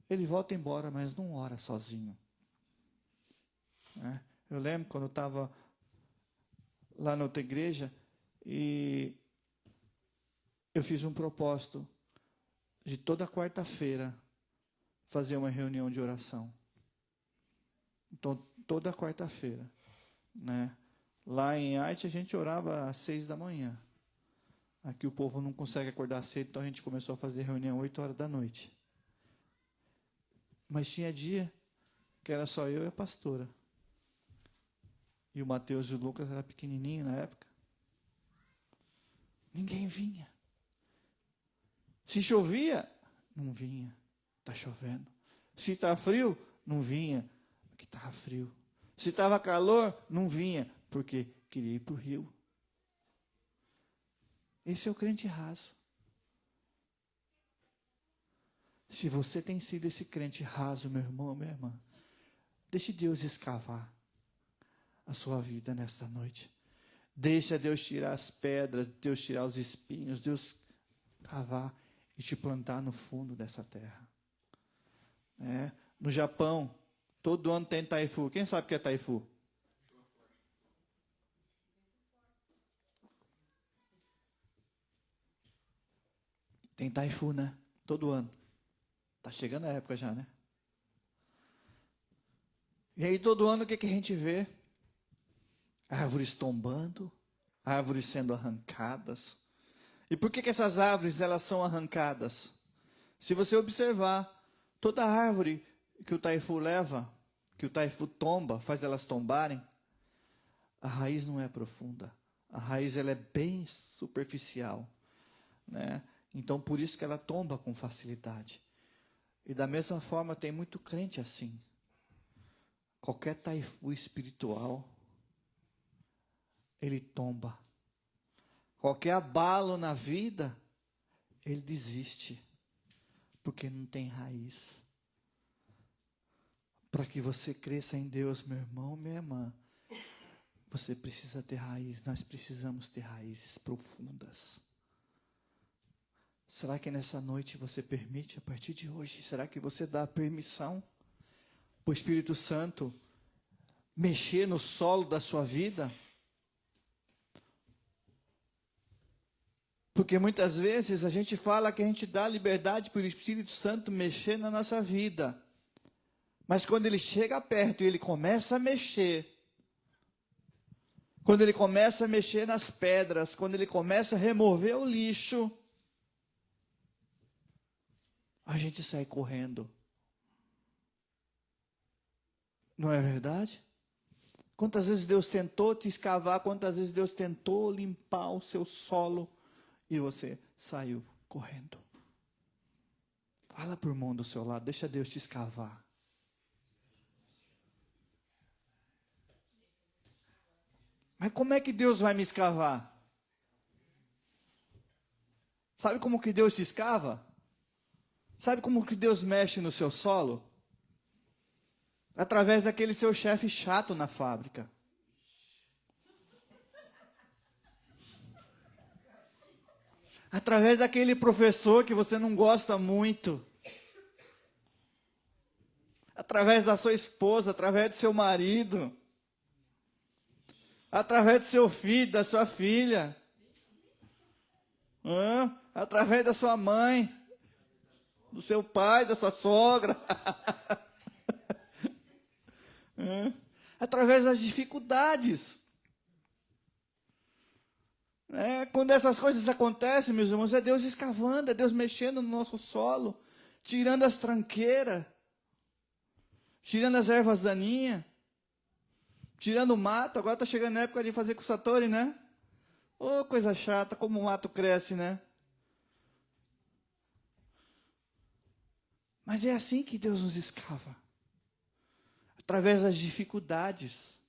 Ele volta embora, mas não ora sozinho. Né? Eu lembro quando eu estava lá na outra igreja, e eu fiz um propósito de toda quarta-feira fazer uma reunião de oração. Então, toda quarta-feira, né? Lá em Haiti a gente orava às 6 da manhã. Aqui o povo não consegue acordar cedo, então a gente começou a fazer reunião 8 horas da noite. Mas tinha dia que era só eu e a pastora. E o Mateus e o Lucas eram pequenininhos na época. Ninguém vinha. Se chovia, não vinha. Está chovendo. Se está frio, não vinha. Porque estava frio. Se estava calor, não vinha. Porque queria ir para o rio. Esse é o crente raso. Se você tem sido esse crente raso, meu irmão, minha irmã, deixe Deus escavar a sua vida nesta noite. Deixa Deus tirar as pedras, Deus tirar os espinhos, Deus cavar e te plantar no fundo dessa terra. No Japão, todo ano tem taifu. Quem sabe o que é taifu? Tem taifu, né? Todo ano. Está chegando a época já, né? E aí todo ano o que a gente vê? Árvores tombando, árvores sendo arrancadas. E por que essas árvores elas são arrancadas? Se você observar, toda árvore que o taifu leva, que o taifu tomba, faz elas tombarem, a raiz não é profunda. A raiz ela é bem superficial, né? Então por isso que ela tomba com facilidade. E da mesma forma tem muito crente assim. Qualquer taifu espiritual, ele tomba. Qualquer abalo na vida, ele desiste. Porque não tem raiz. Para que você cresça em Deus, meu irmão, minha irmã, você precisa ter raiz. Nós precisamos ter raízes profundas. Será que nessa noite você permite, a partir de hoje, será que você dá permissão para o Espírito Santo mexer no solo da sua vida? Porque muitas vezes a gente fala que a gente dá liberdade para o Espírito Santo mexer na nossa vida. Mas quando ele chega perto e ele começa a mexer, quando ele começa a mexer nas pedras, quando ele começa a remover o lixo, a gente sai correndo. Não é verdade? Quantas vezes Deus tentou te escavar, quantas vezes Deus tentou limpar o seu solo e você saiu correndo. Fala para o irmão do seu lado, deixa Deus te escavar. Mas como é que Deus vai me escavar? Sabe como que Deus te escava? Sabe como que Deus mexe no seu solo? Através daquele seu chefe chato na fábrica. Através daquele professor que você não gosta muito. Através da sua esposa, através do seu marido. Através do seu filho, da sua filha. Através da sua mãe. Do seu pai, da sua sogra. através das dificuldades. Quando essas coisas acontecem, meus irmãos, é Deus escavando, é Deus mexendo no nosso solo, tirando as tranqueiras, tirando as ervas daninhas, tirando o mato. Agora está chegando a época de fazer cussatori, né? Oh, coisa chata, como o mato cresce, né? Mas é assim que Deus nos escava, através das dificuldades,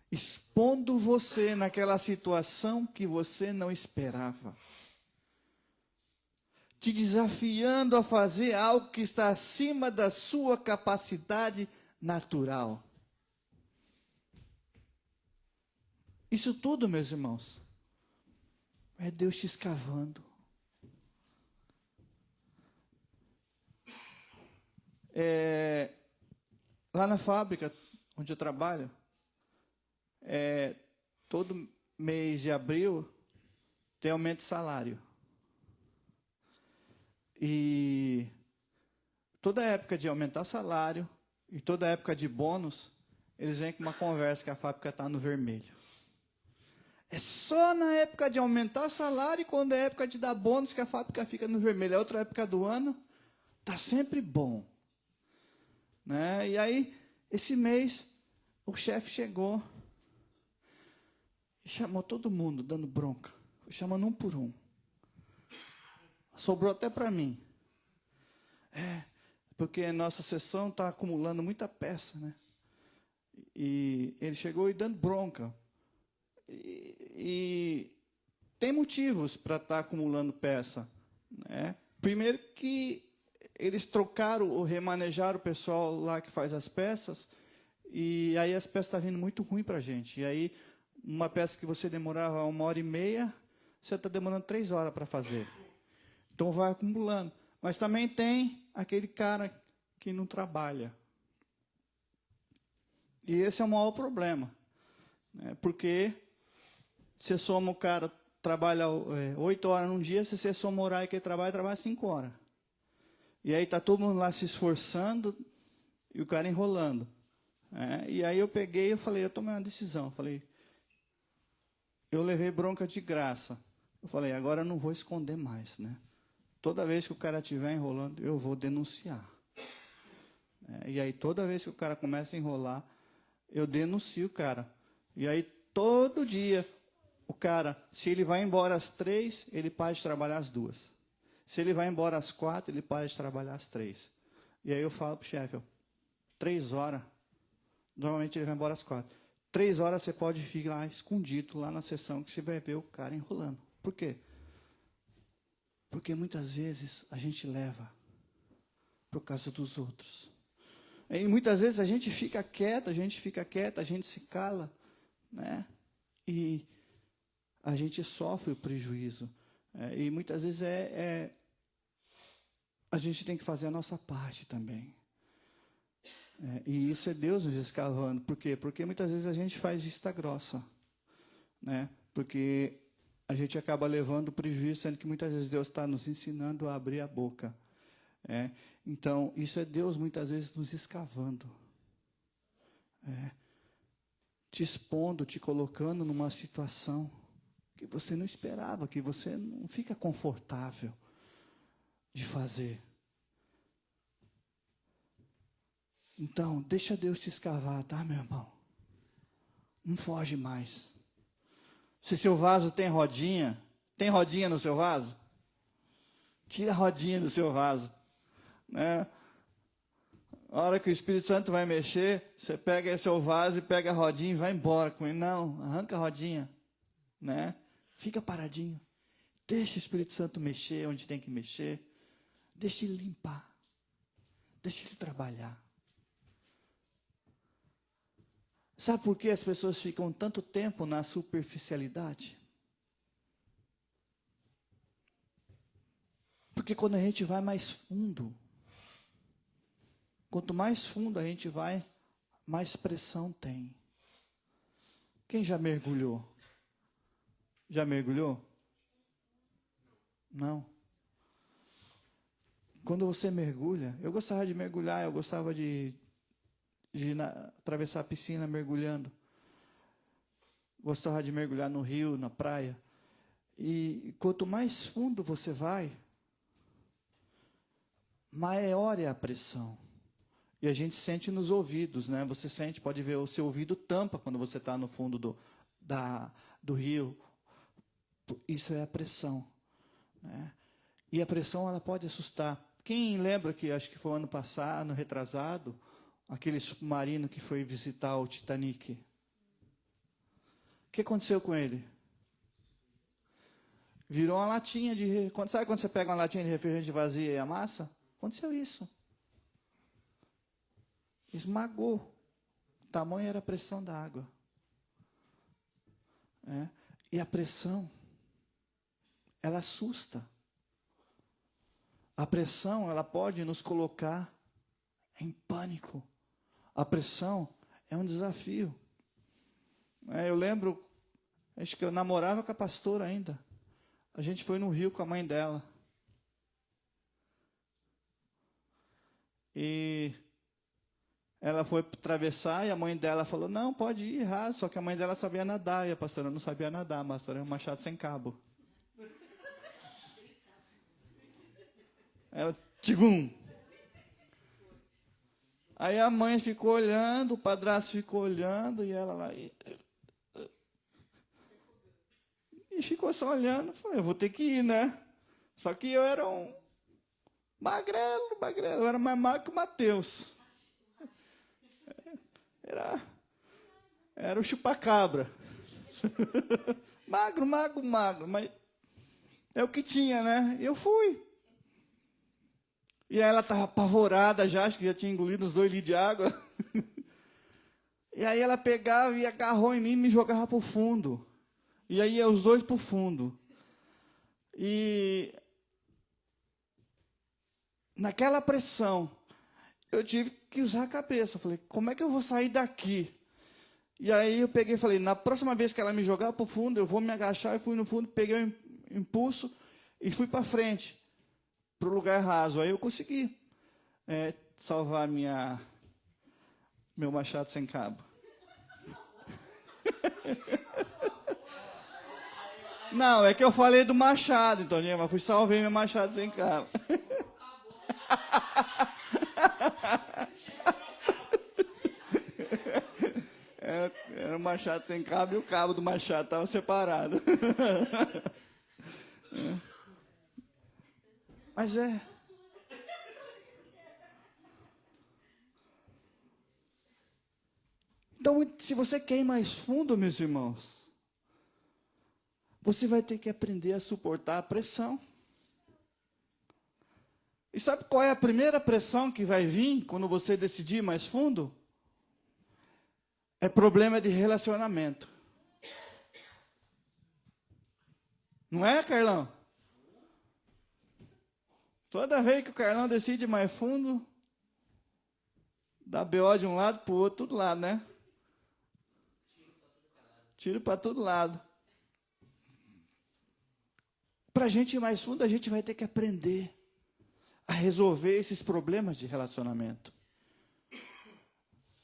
expondo você naquela situação que você não esperava, te desafiando a fazer algo que está acima da sua capacidade natural. Isso tudo, meus irmãos, é Deus te escavando. Lá na fábrica onde eu trabalho, todo mês de abril tem aumento de salário. E toda época de aumentar salário e toda época de bônus, eles vêm com uma conversa que a fábrica está no vermelho. É só na época de aumentar salário e quando é época de dar bônus que a fábrica fica no vermelho. A outra época do ano está sempre bom. Né? E aí, esse mês, o chefe chegou e chamou todo mundo, dando bronca. Foi chamando um por um. Sobrou até para mim. Porque a nossa sessão está acumulando muita peça, né? E ele chegou e dando bronca. E tem motivos para estar acumulando peça. Né? Primeiro que eles trocaram ou remanejaram o pessoal lá que faz as peças, e aí as peças estão vindo muito ruim para a gente. E aí, uma peça que você demorava 1h30, você está demorando 3 horas para fazer. Então, vai acumulando. Mas também tem aquele cara que não trabalha. E esse é o maior problema. Né? Porque você soma o cara, trabalha 8 horas num dia, se você soma o horário que ele trabalha 5 horas. E aí está todo mundo lá se esforçando e o cara enrolando. E aí eu peguei e falei, eu tomei uma decisão. Eu levei bronca de graça. Eu falei, agora eu não vou esconder mais. Né? Toda vez que o cara estiver enrolando, eu vou denunciar. E aí toda vez que o cara começa a enrolar, eu denuncio o cara. E aí todo dia, o cara, se ele vai embora às 3, ele para de trabalhar às 2. Se ele vai embora às 4, ele para de trabalhar às 3. E aí eu falo para o chefe, 3 horas, normalmente ele vai embora às 4. 3 horas você pode ficar lá escondido, lá na sessão, que você vai ver o cara enrolando. Por quê? Porque muitas vezes a gente leva por causa dos outros. E muitas vezes a gente fica quieta, a gente se cala, né? E a gente sofre o prejuízo. E muitas vezes a gente tem que fazer a nossa parte também. E isso é Deus nos escavando. Por quê? Porque muitas vezes a gente faz vista grossa. Né? Porque a gente acaba levando prejuízo, sendo que muitas vezes Deus está nos ensinando a abrir a boca. Então, isso é Deus muitas vezes nos escavando. Te expondo, te colocando numa situação que você não esperava, que você não fica confortável de fazer. Então, deixa Deus te escavar, tá, meu irmão? Não foge mais. Se seu vaso tem rodinha no seu vaso? Tira a rodinha do seu vaso. Né? A hora que o Espírito Santo vai mexer, você pega seu vaso e pega a rodinha e vai embora com ele. Não, arranca a rodinha. Né? Fica paradinho. Deixa o Espírito Santo mexer onde tem que mexer. Deixa ele limpar. Deixa ele trabalhar. Sabe por que as pessoas ficam tanto tempo na superficialidade? Porque quando a gente vai mais fundo, quanto mais fundo a gente vai, mais pressão tem. Quem já mergulhou? Já mergulhou? Não. Quando você mergulha, eu gostava de mergulhar, eu gostava de atravessar a piscina mergulhando. Gostava de mergulhar no rio, na praia. E quanto mais fundo você vai, maior é a pressão. E a gente sente nos ouvidos, né? Você sente, pode ver, o seu ouvido tampa quando você está no fundo do rio. Isso é a pressão, né? E a pressão, ela pode assustar. Quem lembra que, acho que foi ano passado, ano retrasado, aquele submarino que foi visitar o Titanic? O que aconteceu com ele? Virou uma latinha de... Sabe quando você pega uma latinha de refrigerante vazia e amassa? Aconteceu isso. Esmagou. O tamanho era a pressão da água. E a pressão, ela assusta. A pressão, ela pode nos colocar em pânico. A pressão é um desafio. Eu lembro, acho que eu namorava com a pastora ainda. A gente foi no rio com a mãe dela. E ela foi atravessar e a mãe dela falou, não, pode ir raso. Só que a mãe dela sabia nadar e a pastora não sabia nadar. A pastora era um machado sem cabo. Tigum. Aí a mãe ficou olhando, o padrasto ficou olhando e ela lá... E ficou só olhando, falei, eu vou ter que ir, né? Só que eu era um magrelo, eu era mais magro que o Mateus. Era o chupacabra. magro, mas é o que tinha, né? Eu fui. E aí ela estava apavorada já, acho que já tinha engolido uns 2 litros de água. E aí ela pegava e agarrou em mim e me jogava para o fundo. E aí ia os dois para o fundo. E naquela pressão, eu tive que usar a cabeça. Falei, como é que eu vou sair daqui? E aí eu peguei e falei, na próxima vez que ela me jogar para o fundo, eu vou me agachar. E fui no fundo, peguei o impulso e fui para frente, para o lugar raso. Aí eu consegui salvar meu machado sem cabo. Não, é que eu falei do machado, então, mas fui salvei meu machado sem cabo. Era um machado sem cabo e o cabo do machado estava separado. Mas Então, se você quer ir mais fundo, meus irmãos, você vai ter que aprender a suportar a pressão. E sabe qual é a primeira pressão que vai vir quando você decidir ir mais fundo? É problema de relacionamento. Não é, Carlão? Toda vez que o Carlão decide ir mais fundo, dá BO de um lado para o outro, todo lado, né? Tiro para todo lado. Para a gente ir mais fundo, a gente vai ter que aprender a resolver esses problemas de relacionamento.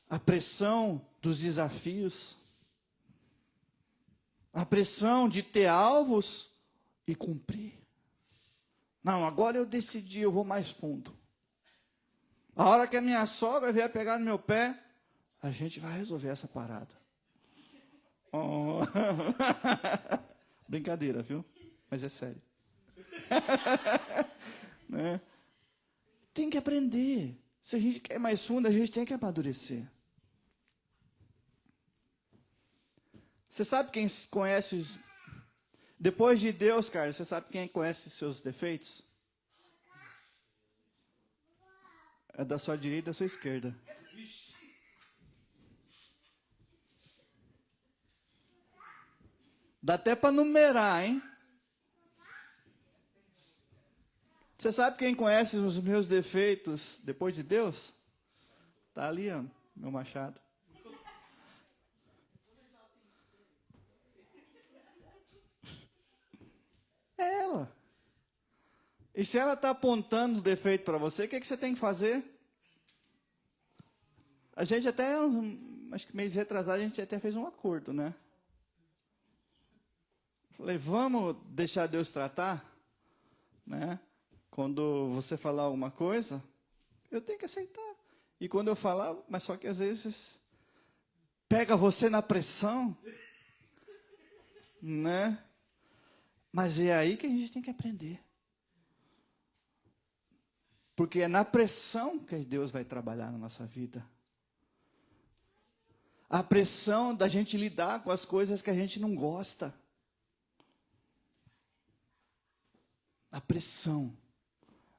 A pressão dos desafios, a pressão de ter alvos e cumprir. Não, agora eu decidi, eu vou mais fundo. A hora que a minha sogra vier pegar no meu pé, a gente vai resolver essa parada. Oh. Brincadeira, viu? Mas é sério. Né? Tem que aprender. Se a gente quer ir mais fundo, a gente tem que amadurecer. Você sabe quem conhece... Depois de Deus, cara, você sabe quem conhece seus defeitos? É da sua direita e da sua esquerda. Dá até para numerar, hein? Você sabe quem conhece os meus defeitos depois de Deus? Está ali, ó, meu machado. É ela. E se ela está apontando o defeito para você, o que você tem que fazer? A gente até, acho que mês retrasado, a gente até fez um acordo, né? Falei, vamos deixar Deus tratar, né? Quando você falar alguma coisa, eu tenho que aceitar. E quando eu falar, mas só que às vezes pega você na pressão, né? Mas é aí que a gente tem que aprender. Porque é na pressão que Deus vai trabalhar na nossa vida. A pressão da gente lidar com as coisas que a gente não gosta. A pressão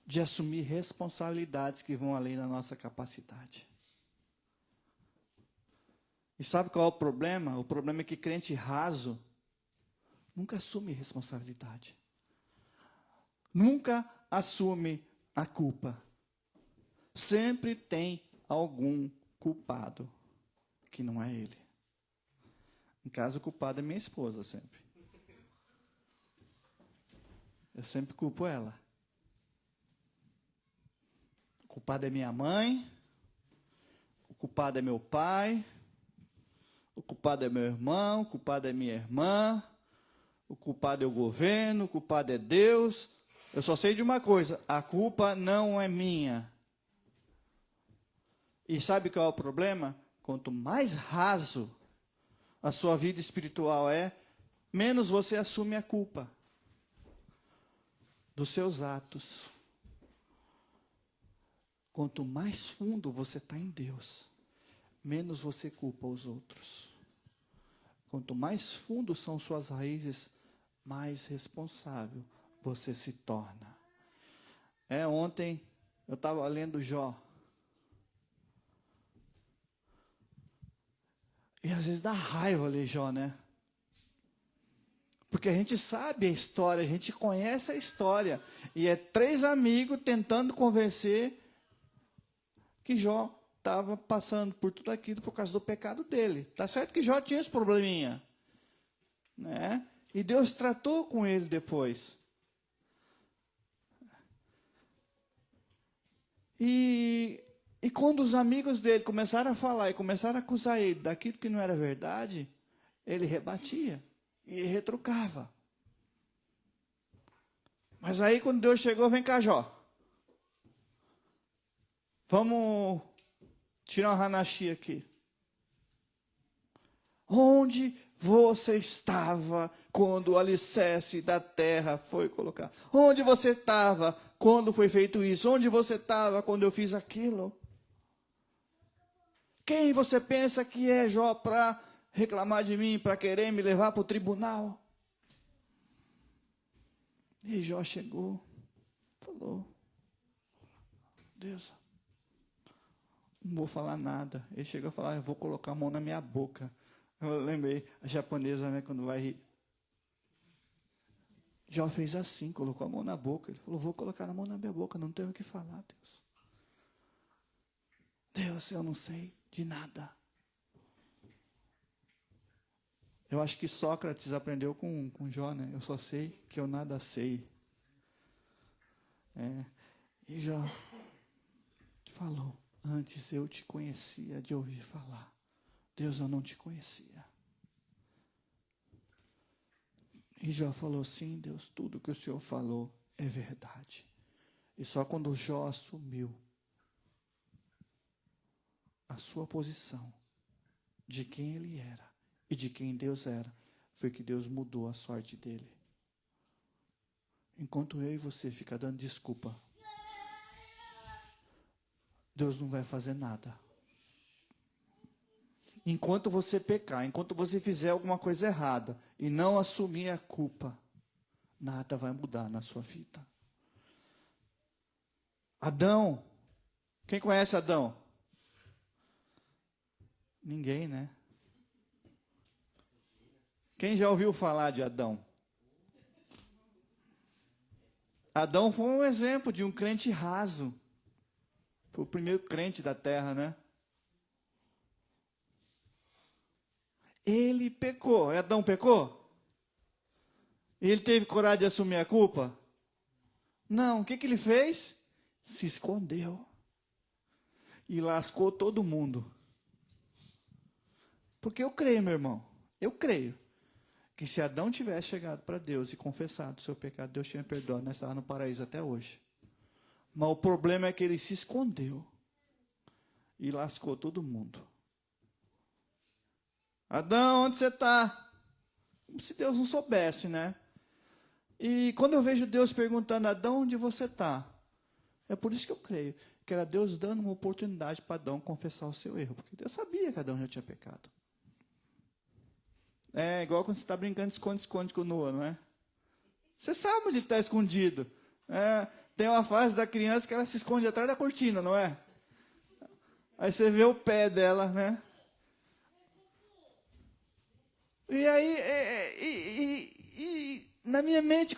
de assumir responsabilidades que vão além da nossa capacidade. E sabe qual é o problema? O problema é que crente raso nunca assume responsabilidade. Nunca assume a culpa. Sempre tem algum culpado que não é ele. Em casa, o culpado é minha esposa, sempre. Eu sempre culpo ela. O culpado é minha mãe. O culpado é meu pai. O culpado é meu irmão. O culpado é minha irmã. O culpado é o governo. O culpado é Deus. Eu só sei de uma coisa: a culpa não é minha. E sabe qual é o problema? Quanto mais raso a sua vida espiritual é, menos você assume a culpa dos seus atos. Quanto mais fundo você está em Deus, menos você culpa os outros. Quanto mais fundo são suas raízes, mais responsável você se torna. Ontem eu estava lendo Jó. E às vezes dá raiva ler Jó, né? Porque a gente sabe a história, a gente conhece a história. E é 3 amigos tentando convencer que Jó estava passando por tudo aquilo por causa do pecado dele. Tá certo que Jó tinha esse probleminha, né? E Deus tratou com ele depois. E quando os amigos dele começaram a falar e começaram a acusar ele daquilo que não era verdade, ele rebatia e retrucava. Mas aí quando Deus chegou, vem cá, Jó. Vamos tirar um hanashi aqui. Onde você estava quando o alicerce da terra foi colocado? Onde você estava quando foi feito isso? Onde você estava quando eu fiz aquilo? Quem você pensa que é, Jó, para reclamar de mim, para querer me levar para o tribunal? E Jó chegou, falou: Deus, não vou falar nada. Ele chegou a falar: eu vou colocar a mão na minha boca. Eu lembrei, a japonesa, né, quando vai rir. Jó fez assim, colocou a mão na boca. Ele falou: vou colocar a mão na minha boca, não tenho o que falar, Deus. Deus, eu não sei de nada. Eu acho que Sócrates aprendeu com Jó, né? Eu só sei que eu nada sei. E Jó falou: antes eu te conhecia de ouvir falar. Deus, eu não te conhecia. E Jó falou: sim, Deus, tudo que o Senhor falou é verdade. E só quando Jó assumiu a sua posição de quem ele era e de quem Deus era, foi que Deus mudou a sorte dele. Enquanto eu e você fica dando desculpa, Deus não vai fazer nada. Enquanto você pecar, enquanto você fizer alguma coisa errada e não assumir a culpa, nada vai mudar na sua vida. Adão, quem conhece Adão? Ninguém, né? Quem já ouviu falar de Adão? Adão foi um exemplo de um crente raso. Foi o primeiro crente da terra, né? Ele pecou. Adão pecou? Ele teve coragem de assumir a culpa? Não. O que ele fez? Se escondeu. E lascou todo mundo. Porque eu creio, meu irmão, eu creio que se Adão tivesse chegado para Deus e confessado o seu pecado, Deus tinha perdoado, nós estávamos no paraíso até hoje. Mas o problema é que ele se escondeu e lascou todo mundo. Adão, onde você está? Como se Deus não soubesse, né? E quando eu vejo Deus perguntando, Adão, onde você está? É por isso que eu creio, que era Deus dando uma oportunidade para Adão confessar o seu erro, porque Deus sabia que Adão já tinha pecado. É igual quando você está brincando de esconde-esconde com o Noah, não é? Você sabe onde ele está escondido. Tem uma fase da criança que ela se esconde atrás da cortina, não é? Aí você vê o pé dela, né? E aí, na minha mente,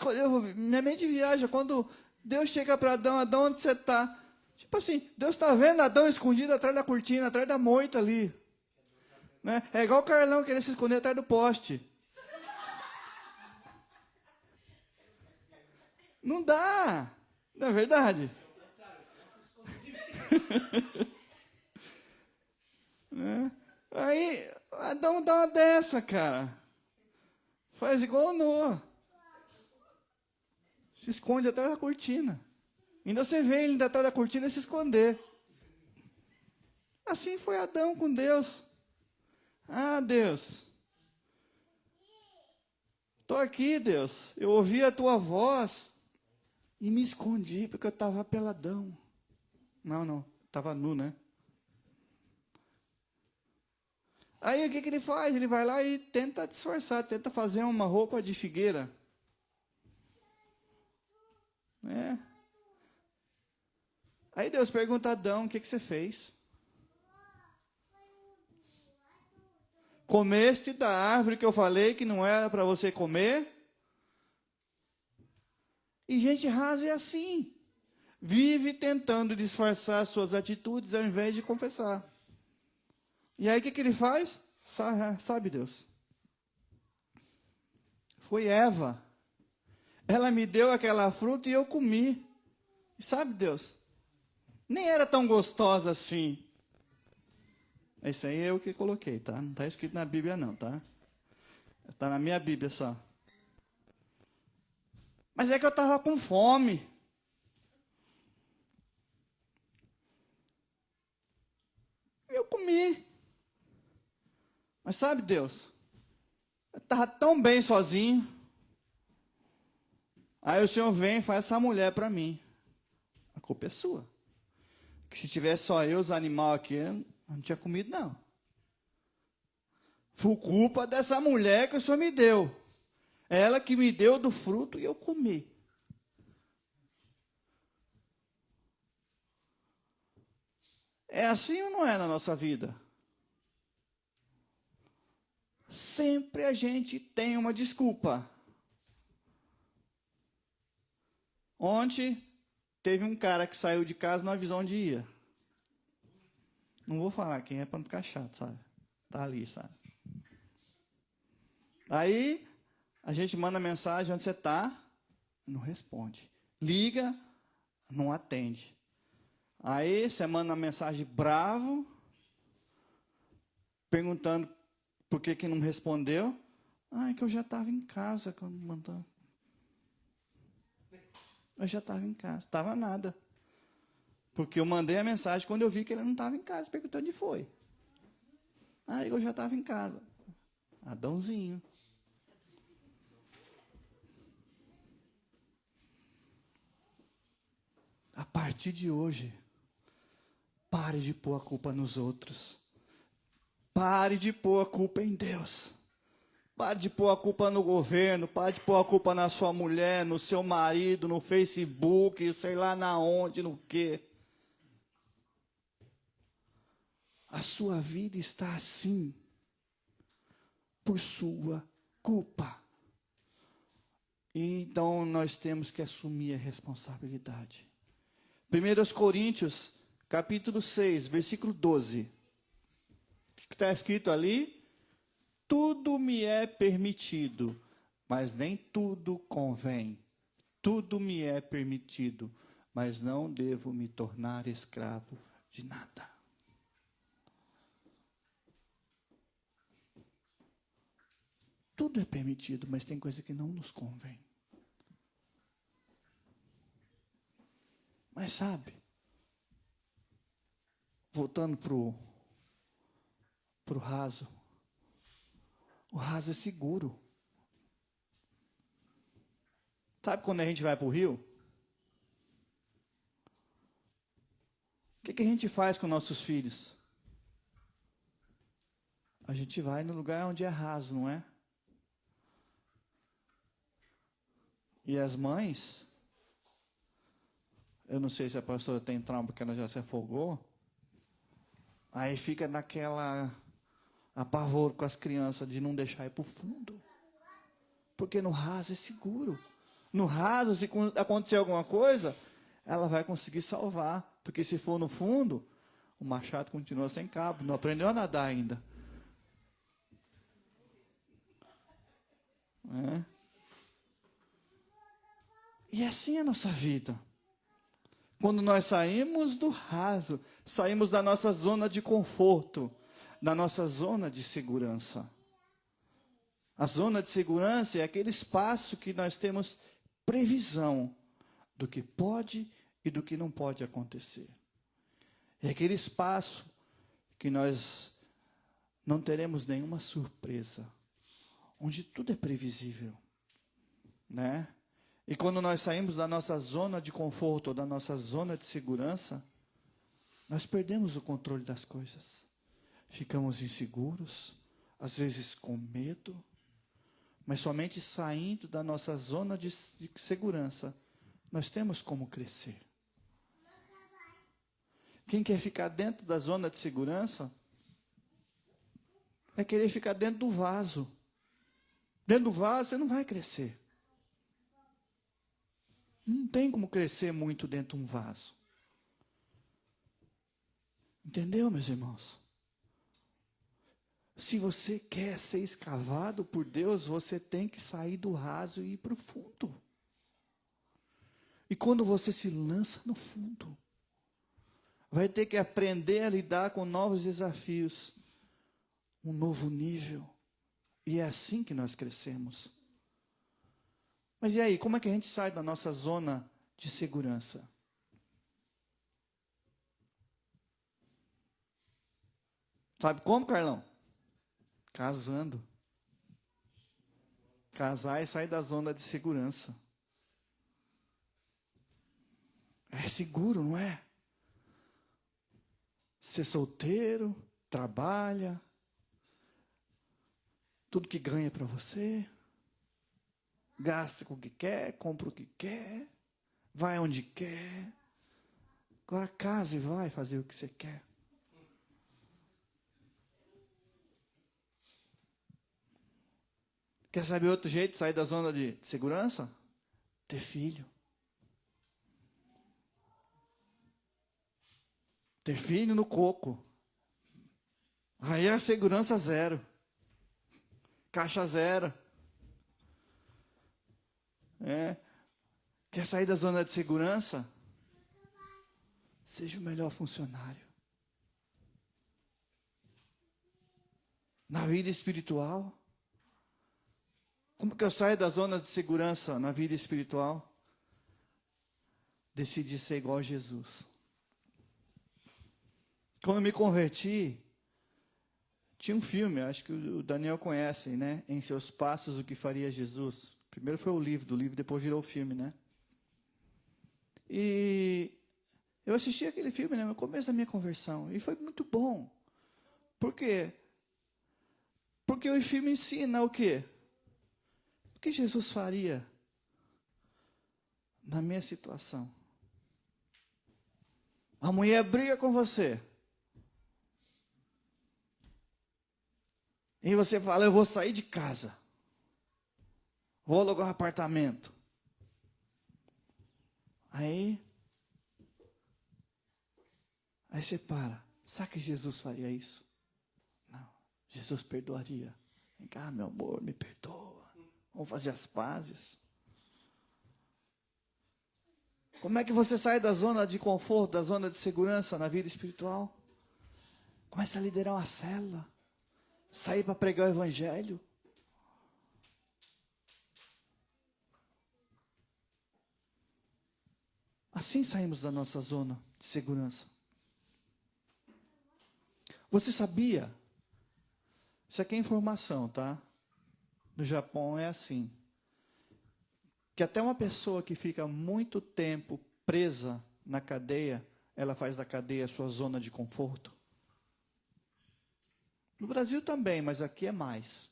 minha mente viaja, quando Deus chega para Adão, Adão, onde você está? Tipo assim, Deus está vendo Adão escondido atrás da cortina, atrás da moita ali. Né? É igual o Carlão querer se esconder atrás do poste. Não dá. Não é verdade? Aí, Adão dá uma dessa, cara. Faz igual o Noah. Se esconde atrás da cortina. Ainda você vê ele atrás da cortina se esconder. Assim foi Adão com Deus. Ah, Deus. Estou aqui, Deus. Eu ouvi a tua voz e me escondi porque eu estava peladão. Não. Estava nu, né? Aí o que ele faz? Ele vai lá e tenta disfarçar, tenta fazer uma roupa de figueira. Aí Deus pergunta a Adão, o que você fez? Comeste da árvore que eu falei que não era para você comer? E gente rasa é assim. Vive tentando disfarçar suas atitudes ao invés de confessar. E aí o que ele faz? Sabe Deus? Foi Eva. Ela me deu aquela fruta e eu comi. E sabe Deus? Nem era tão gostosa assim. Isso aí é eu que coloquei, tá? Não está escrito na Bíblia não, tá? Está na minha Bíblia só. Mas é que eu estava com fome. Eu comi. Mas sabe Deus? Eu estava tão bem sozinho. Aí o Senhor vem e faz essa mulher para mim. A culpa é sua. Que se tivesse só eu, os animais aqui, eu não tinha comido, não. Foi culpa dessa mulher que o Senhor me deu. Ela que me deu do fruto e eu comi. É assim ou não é na nossa vida? Sempre a gente tem uma desculpa. Ontem teve um cara que saiu de casa não avisou onde ia. Não vou falar quem é para não ficar chato, sabe? Tá ali, sabe? Aí a gente manda mensagem onde você está, não responde. Liga, não atende. Aí você manda uma mensagem bravo, perguntando por que não respondeu. Ah, é que eu já estava em casa quando mandou. Eu já estava em casa, estava nada. Porque eu mandei a mensagem quando eu vi que ele não estava em casa, perguntando onde foi. Aí eu já estava em casa. Adãozinho. A partir de hoje, pare de pôr a culpa nos outros. Pare de pôr a culpa em Deus. Pare de pôr a culpa no governo, pare de pôr a culpa na sua mulher, no seu marido, no Facebook, sei lá na onde, no quê. A sua vida está assim por sua culpa. Então nós temos que assumir a responsabilidade. 1 Coríntios, capítulo 6, versículo 12. O que está escrito ali? Tudo me é permitido, mas nem tudo convém. Tudo me é permitido, mas não devo me tornar escravo de nada. tudo é permitido, mas tem coisa que não nos convém. Mas sabe, voltando para o raso, o raso é seguro. Sabe quando a gente vai para o rio? O que a gente faz com nossos filhos? A gente vai no lugar onde é raso, não é? E as mães, eu não sei se a pastora tem trauma porque ela já se afogou, aí fica naquela apavoro com as crianças de não deixar ir para o fundo. Porque no raso é seguro. No raso, se acontecer alguma coisa, ela vai conseguir salvar. Porque se for no fundo, o machado continua sem cabo, não aprendeu a nadar ainda. É. E assim é a nossa vida. Quando nós saímos do raso, saímos da nossa zona de conforto, da nossa zona de segurança. A zona de segurança é aquele espaço que nós temos previsão do que pode e do que não pode acontecer. É aquele espaço que nós não teremos nenhuma surpresa, onde tudo é previsível, né? E quando nós saímos da nossa zona de conforto, ou da nossa zona de segurança, nós perdemos o controle das coisas. Ficamos inseguros, às vezes com medo, mas somente saindo da nossa zona de segurança, nós temos como crescer. Quem quer ficar dentro da zona de segurança, é querer ficar dentro do vaso. Dentro do vaso você não vai crescer. Não tem como crescer muito dentro de um vaso. Entendeu, meus irmãos? Se você quer ser escavado por Deus, você tem que sair do raso e ir para o fundo. E quando você se lança no fundo, vai ter que aprender a lidar com novos desafios, um novo nível. E é assim que nós crescemos. Mas e aí, como é que a gente sai da nossa zona de segurança? Sabe como, Carlão? Casando. Casar e sair da zona de segurança. É seguro, não é? Ser solteiro, trabalha, tudo que ganha para você, gasta com o que quer, compra o que quer, vai onde quer. Agora casa e vai fazer o que você quer. Quer saber outro jeito de sair da zona de segurança? Ter filho. Ter filho no coco. Aí é a segurança zero. Caixa zero. Quer sair da zona de segurança? Seja o melhor funcionário. Na vida espiritual. Como que eu saio da zona de segurança na vida espiritual? Decidi ser igual a Jesus. Quando eu me converti, tinha um filme, acho que o Daniel conhece, né? Em Seus Passos, o que faria Jesus. Primeiro foi o livro, do livro depois virou o filme, né? E eu assisti aquele filme, né, no começo da minha conversão, e foi muito bom. Por quê? Porque o filme ensina o quê? O que Jesus faria na minha situação? A mulher briga com você. E você fala, eu vou sair de casa. Vou alugar um apartamento. Aí você para. Será que Jesus faria isso? Não. Jesus perdoaria. Vem cá, meu amor, me perdoa. Vamos fazer as pazes. Como é que você sai da zona de conforto, da zona de segurança na vida espiritual? Começa a liderar uma célula. Sair para pregar o evangelho. Assim saímos da nossa zona de segurança. Você sabia? Isso aqui é informação, tá? No Japão é assim. Que até uma pessoa que fica muito tempo presa na cadeia, ela faz da cadeia a sua zona de conforto. No Brasil também, mas aqui é mais.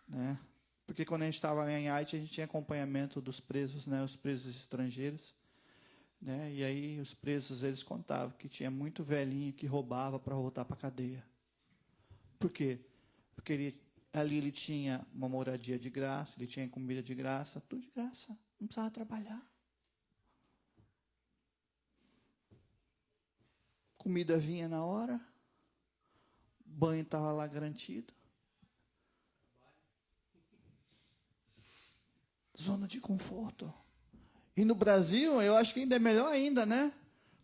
Né? Porque quando a gente estava em Haiti, a gente tinha acompanhamento dos presos, né? Os presos estrangeiros. Né? E aí os presos, eles contavam que tinha muito velhinho que roubava para voltar para a cadeia. Por quê? Porque ali ele tinha uma moradia de graça, ele tinha comida de graça, tudo de graça. Não precisava trabalhar. Comida vinha na hora, banho estava lá garantido. Zona de conforto. E no Brasil, eu acho que ainda é melhor ainda, né?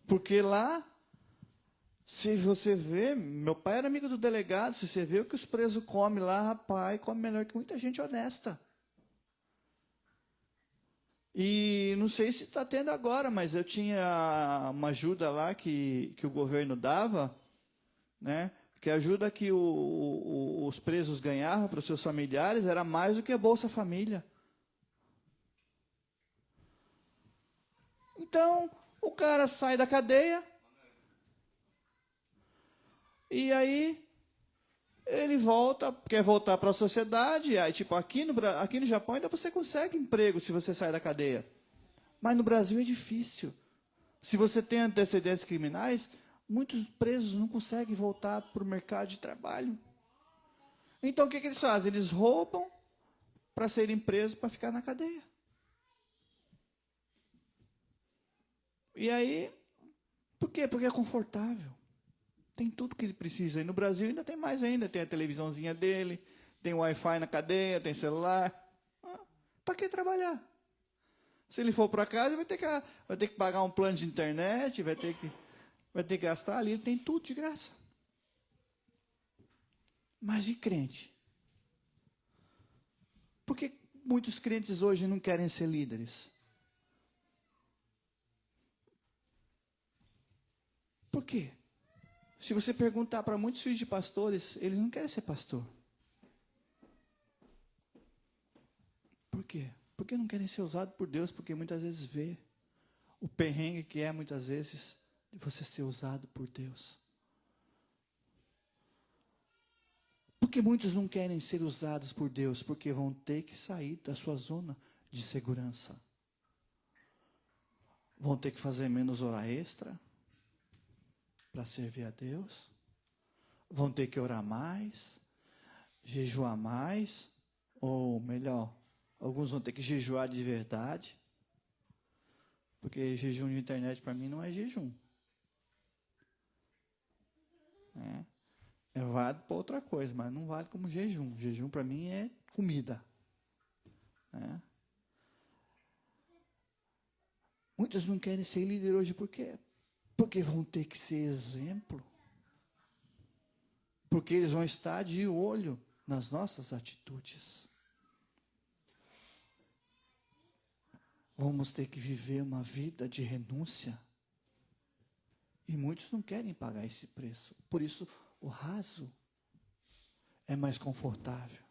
Porque lá, se você vê, meu pai era amigo do delegado, se você vê o que os presos comem lá, rapaz, come melhor que muita gente honesta. E não sei se está tendo agora, mas eu tinha uma ajuda lá que o governo dava, né? Que a ajuda que os presos ganhavam para os seus familiares era mais do que a Bolsa Família. Então, o cara sai da cadeia e aí ele quer voltar para a sociedade. Aí, tipo, aqui no Japão ainda você consegue emprego se você sai da cadeia. Mas no Brasil é difícil. Se você tem antecedentes criminais, muitos presos não conseguem voltar para o mercado de trabalho. Então, o que eles fazem? Eles roubam para serem presos, para ficar na cadeia. E aí, por quê? Porque é confortável. Tem tudo que ele precisa. E no Brasil ainda tem mais ainda. Tem a televisãozinha dele, tem Wi-Fi na cadeia, tem celular. Para que trabalhar? Se ele for para casa, vai ter que pagar um plano de internet, vai ter que gastar ali. Tem tudo de graça. Mas e crente? Por que muitos crentes hoje não querem ser líderes? Por quê? Se você perguntar para muitos filhos de pastores, eles não querem ser pastor. Por quê? Porque não querem ser usados por Deus, porque muitas vezes vê o perrengue que é, muitas vezes, de você ser usado por Deus. Porque muitos não querem ser usados por Deus, porque vão ter que sair da sua zona de segurança. Vão ter que fazer menos hora extra para servir a Deus. Vão ter que orar mais, jejuar mais, ou melhor, alguns vão ter que jejuar de verdade, porque jejum de internet para mim não é jejum. É válido para outra coisa, mas não vale como jejum. Jejum para mim é comida. Muitos não querem ser líder hoje por quê? Porque vão ter que ser exemplo. Porque eles vão estar de olho nas nossas atitudes. Vamos ter que viver uma vida de renúncia. E muitos não querem pagar esse preço. Por isso, o raso é mais confortável.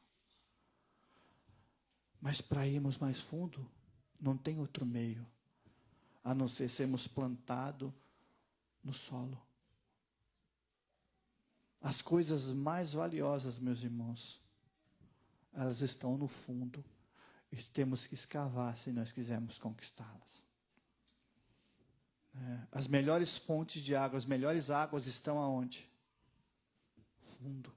Mas para irmos mais fundo, não tem outro meio, a não ser sermos plantados no solo. As coisas mais valiosas, meus irmãos, elas estão no fundo e temos que escavar se nós quisermos conquistá-las. As melhores fontes de água, as melhores águas estão aonde? Fundo.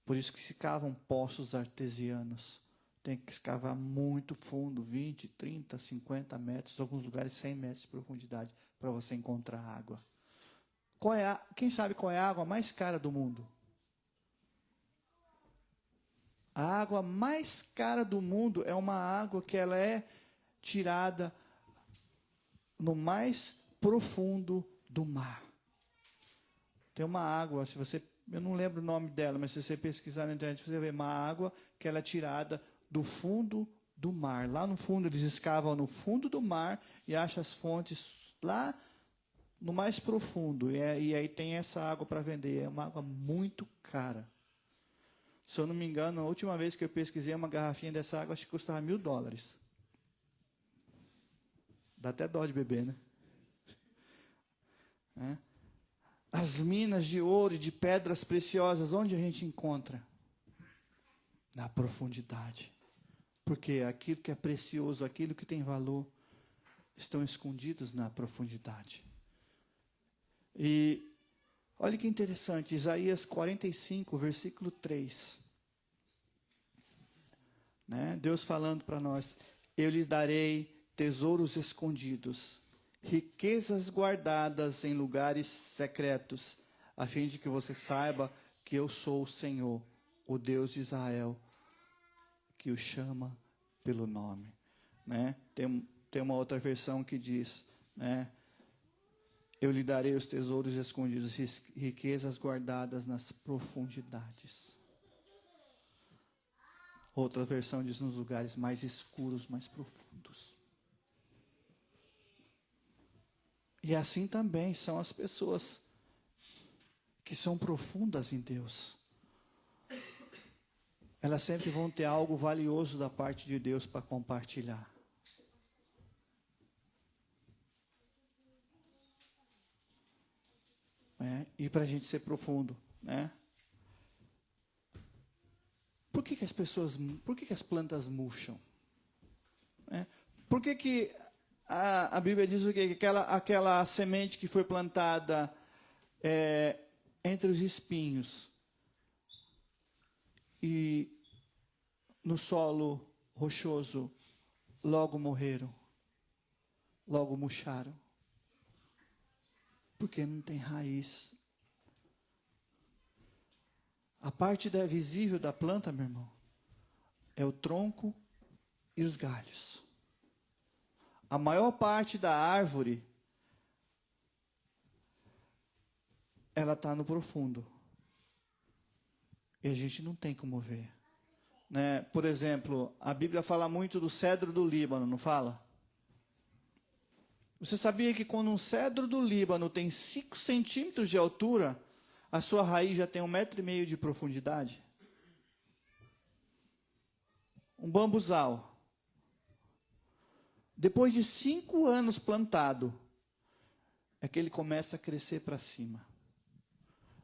Por isso que se cavam poços artesianos. Tem que escavar muito fundo, 20, 30, 50 metros, em alguns lugares 100 metros de profundidade, para você encontrar água. Quem sabe qual é a água mais cara do mundo? A água mais cara do mundo é uma água que ela é tirada no mais profundo do mar. Tem uma água, eu não lembro o nome dela, mas se você pesquisar na internet, você vai ver uma água que ela é tirada do fundo do mar. Lá no fundo, eles escavam no fundo do mar e acham as fontes lá no mais profundo. E aí tem essa água para vender. É uma água muito cara. Se eu não me engano, a última vez que eu pesquisei uma garrafinha dessa água, acho que custava $1.000. Dá até dó de beber, né? As minas de ouro e de pedras preciosas, onde a gente encontra? Na profundidade. Porque aquilo que é precioso, aquilo que tem valor, estão escondidos na profundidade. E olha que interessante, Isaías 45, versículo 3. Deus falando para nós: eu lhes darei tesouros escondidos, riquezas guardadas em lugares secretos, a fim de que você saiba que eu sou o Senhor, o Deus de Israel, que o chama pelo nome. Tem uma outra versão que diz, eu lhe darei os tesouros escondidos, riquezas guardadas nas profundidades. Outra versão diz nos lugares mais escuros, mais profundos. E assim também são as pessoas que são profundas em Deus. Elas sempre vão ter algo valioso da parte de Deus para compartilhar. E para a gente ser profundo, Por que as plantas murcham? Por que a Bíblia diz o quê? Que aquela semente que foi plantada entre os espinhos e no solo rochoso, logo morreram, logo murcharam. Porque não tem raiz. A parte visível da planta, meu irmão, é o tronco e os galhos. A maior parte da árvore, ela está no profundo. E a gente não tem como ver. Por exemplo, a Bíblia fala muito do cedro do Líbano, não fala? Você sabia que quando um cedro do Líbano tem 5 centímetros de altura, a sua raiz já tem 1,5 metro de profundidade? Um bambuzal. Depois de 5 anos plantado, é que ele começa a crescer para cima.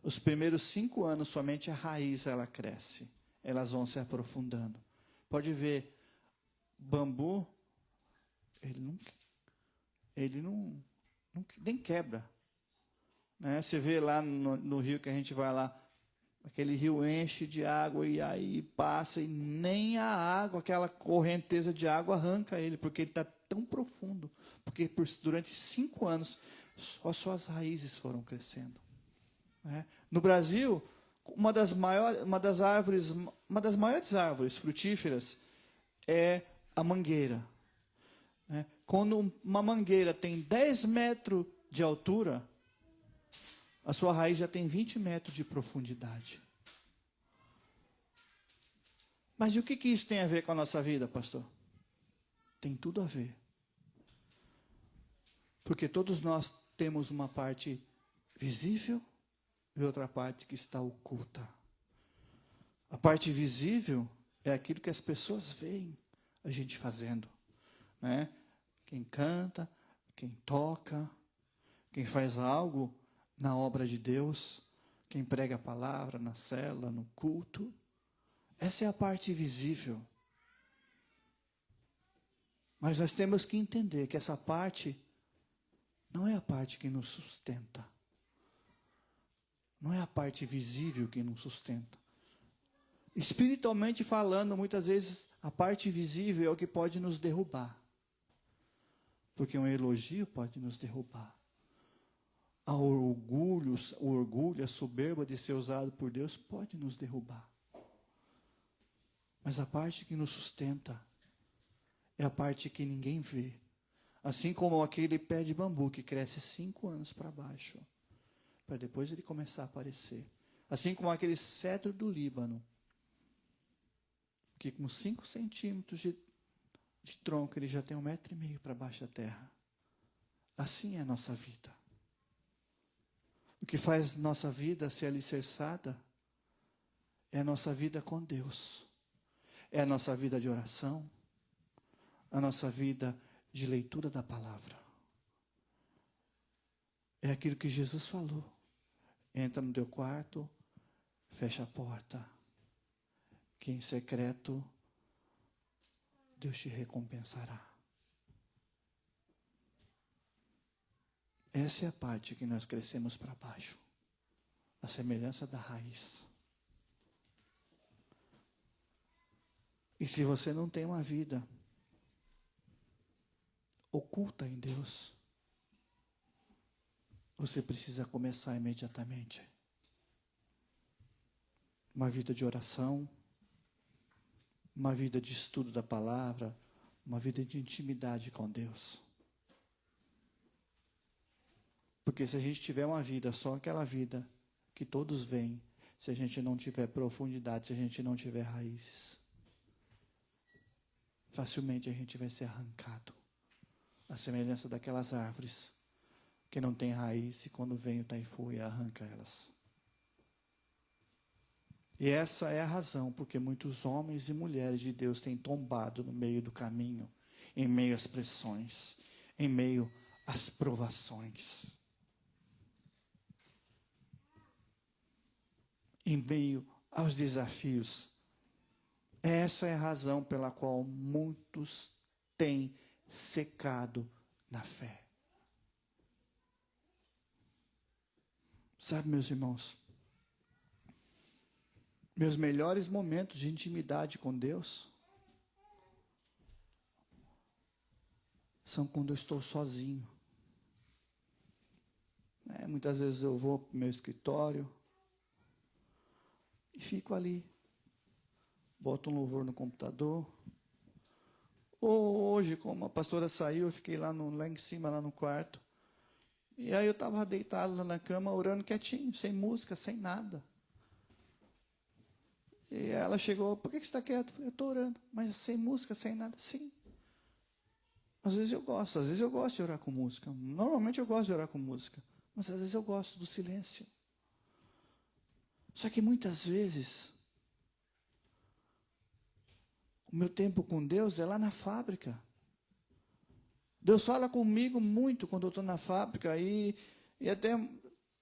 Os primeiros 5 anos, somente a raiz ela cresce. Elas vão se aprofundando. Pode ver, bambu, ele não nem quebra. Você vê lá no rio que a gente vai lá, aquele rio enche de água e aí passa e nem a água, aquela correnteza de água arranca ele, porque ele está tão profundo. Porque durante 5 anos, só suas raízes foram crescendo. No Brasil, uma das maiores árvores frutíferas é a mangueira. Quando uma mangueira tem 10 metros de altura, a sua raiz já tem 20 metros de profundidade. Mas e o que isso tem a ver com a nossa vida, pastor? Tem tudo a ver. Porque todos nós temos uma parte visível e outra parte que está oculta. A parte visível é aquilo que as pessoas veem a gente fazendo. Quem canta, quem toca, quem faz algo na obra de Deus, quem prega a palavra na célula, no culto. Essa é a parte visível. Mas nós temos que entender que essa parte não é a parte que nos sustenta. Não é a parte visível que nos sustenta. Espiritualmente falando, muitas vezes a parte visível é o que pode nos derrubar. Porque um elogio pode nos derrubar. O orgulho, a soberba de ser usado por Deus pode nos derrubar. Mas a parte que nos sustenta é a parte que ninguém vê. Assim como aquele pé de bambu que cresce 5 anos para baixo, para depois ele começar a aparecer. Assim como aquele cedro do Líbano, que com 5 centímetros de tronco, ele já tem 1,5 metro para baixo da terra. Assim é a nossa vida. O que faz nossa vida ser alicerçada é a nossa vida com Deus. É a nossa vida de oração, a nossa vida de leitura da palavra. É aquilo que Jesus falou. Entra no teu quarto, fecha a porta, que em secreto Deus te recompensará. Essa é a parte que nós crescemos para baixo, a semelhança da raiz. E se você não tem uma vida oculta em Deus, você precisa começar imediatamente. Uma vida de oração, uma vida de estudo da palavra, uma vida de intimidade com Deus. Porque se a gente tiver uma vida, só aquela vida que todos veem, se a gente não tiver profundidade, se a gente não tiver raízes, facilmente a gente vai ser arrancado. A semelhança daquelas árvores que não tem raiz e quando vem o taifu arranca elas. E essa é a razão porque muitos homens e mulheres de Deus têm tombado no meio do caminho, em meio às pressões, em meio às provações, em meio aos desafios. Essa é a razão pela qual muitos têm secado na fé. Sabe, meus irmãos, meus melhores momentos de intimidade com Deus são quando eu estou sozinho. Muitas vezes eu vou para o meu escritório e fico ali. Boto um louvor no computador. Ou hoje, como a pastora saiu, eu fiquei lá em cima, lá no quarto. E aí eu estava deitado lá na cama, orando quietinho, sem música, sem nada. E ela chegou, por que você está quieto? Eu estou orando, mas sem música, sem nada. Sim. Às vezes eu gosto de orar com música. Normalmente eu gosto de orar com música. Mas às vezes eu gosto do silêncio. Só que muitas vezes, o meu tempo com Deus é lá na fábrica. Deus fala comigo muito quando eu estou na fábrica. E até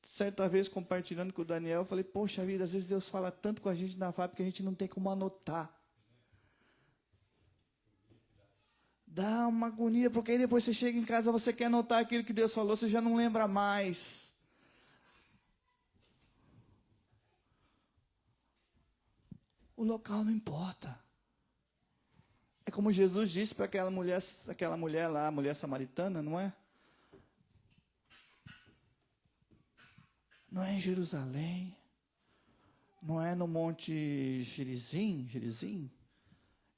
certa vez compartilhando com o Daniel, eu falei, poxa vida, às vezes Deus fala tanto com a gente na fábrica que a gente não tem como anotar. Dá uma agonia, porque aí depois você chega em casa, você quer anotar aquilo que Deus falou, você já não lembra mais. O local não importa. É como Jesus disse para aquela mulher lá, a mulher samaritana, não é? Não é em Jerusalém, não é no Monte Gerizim,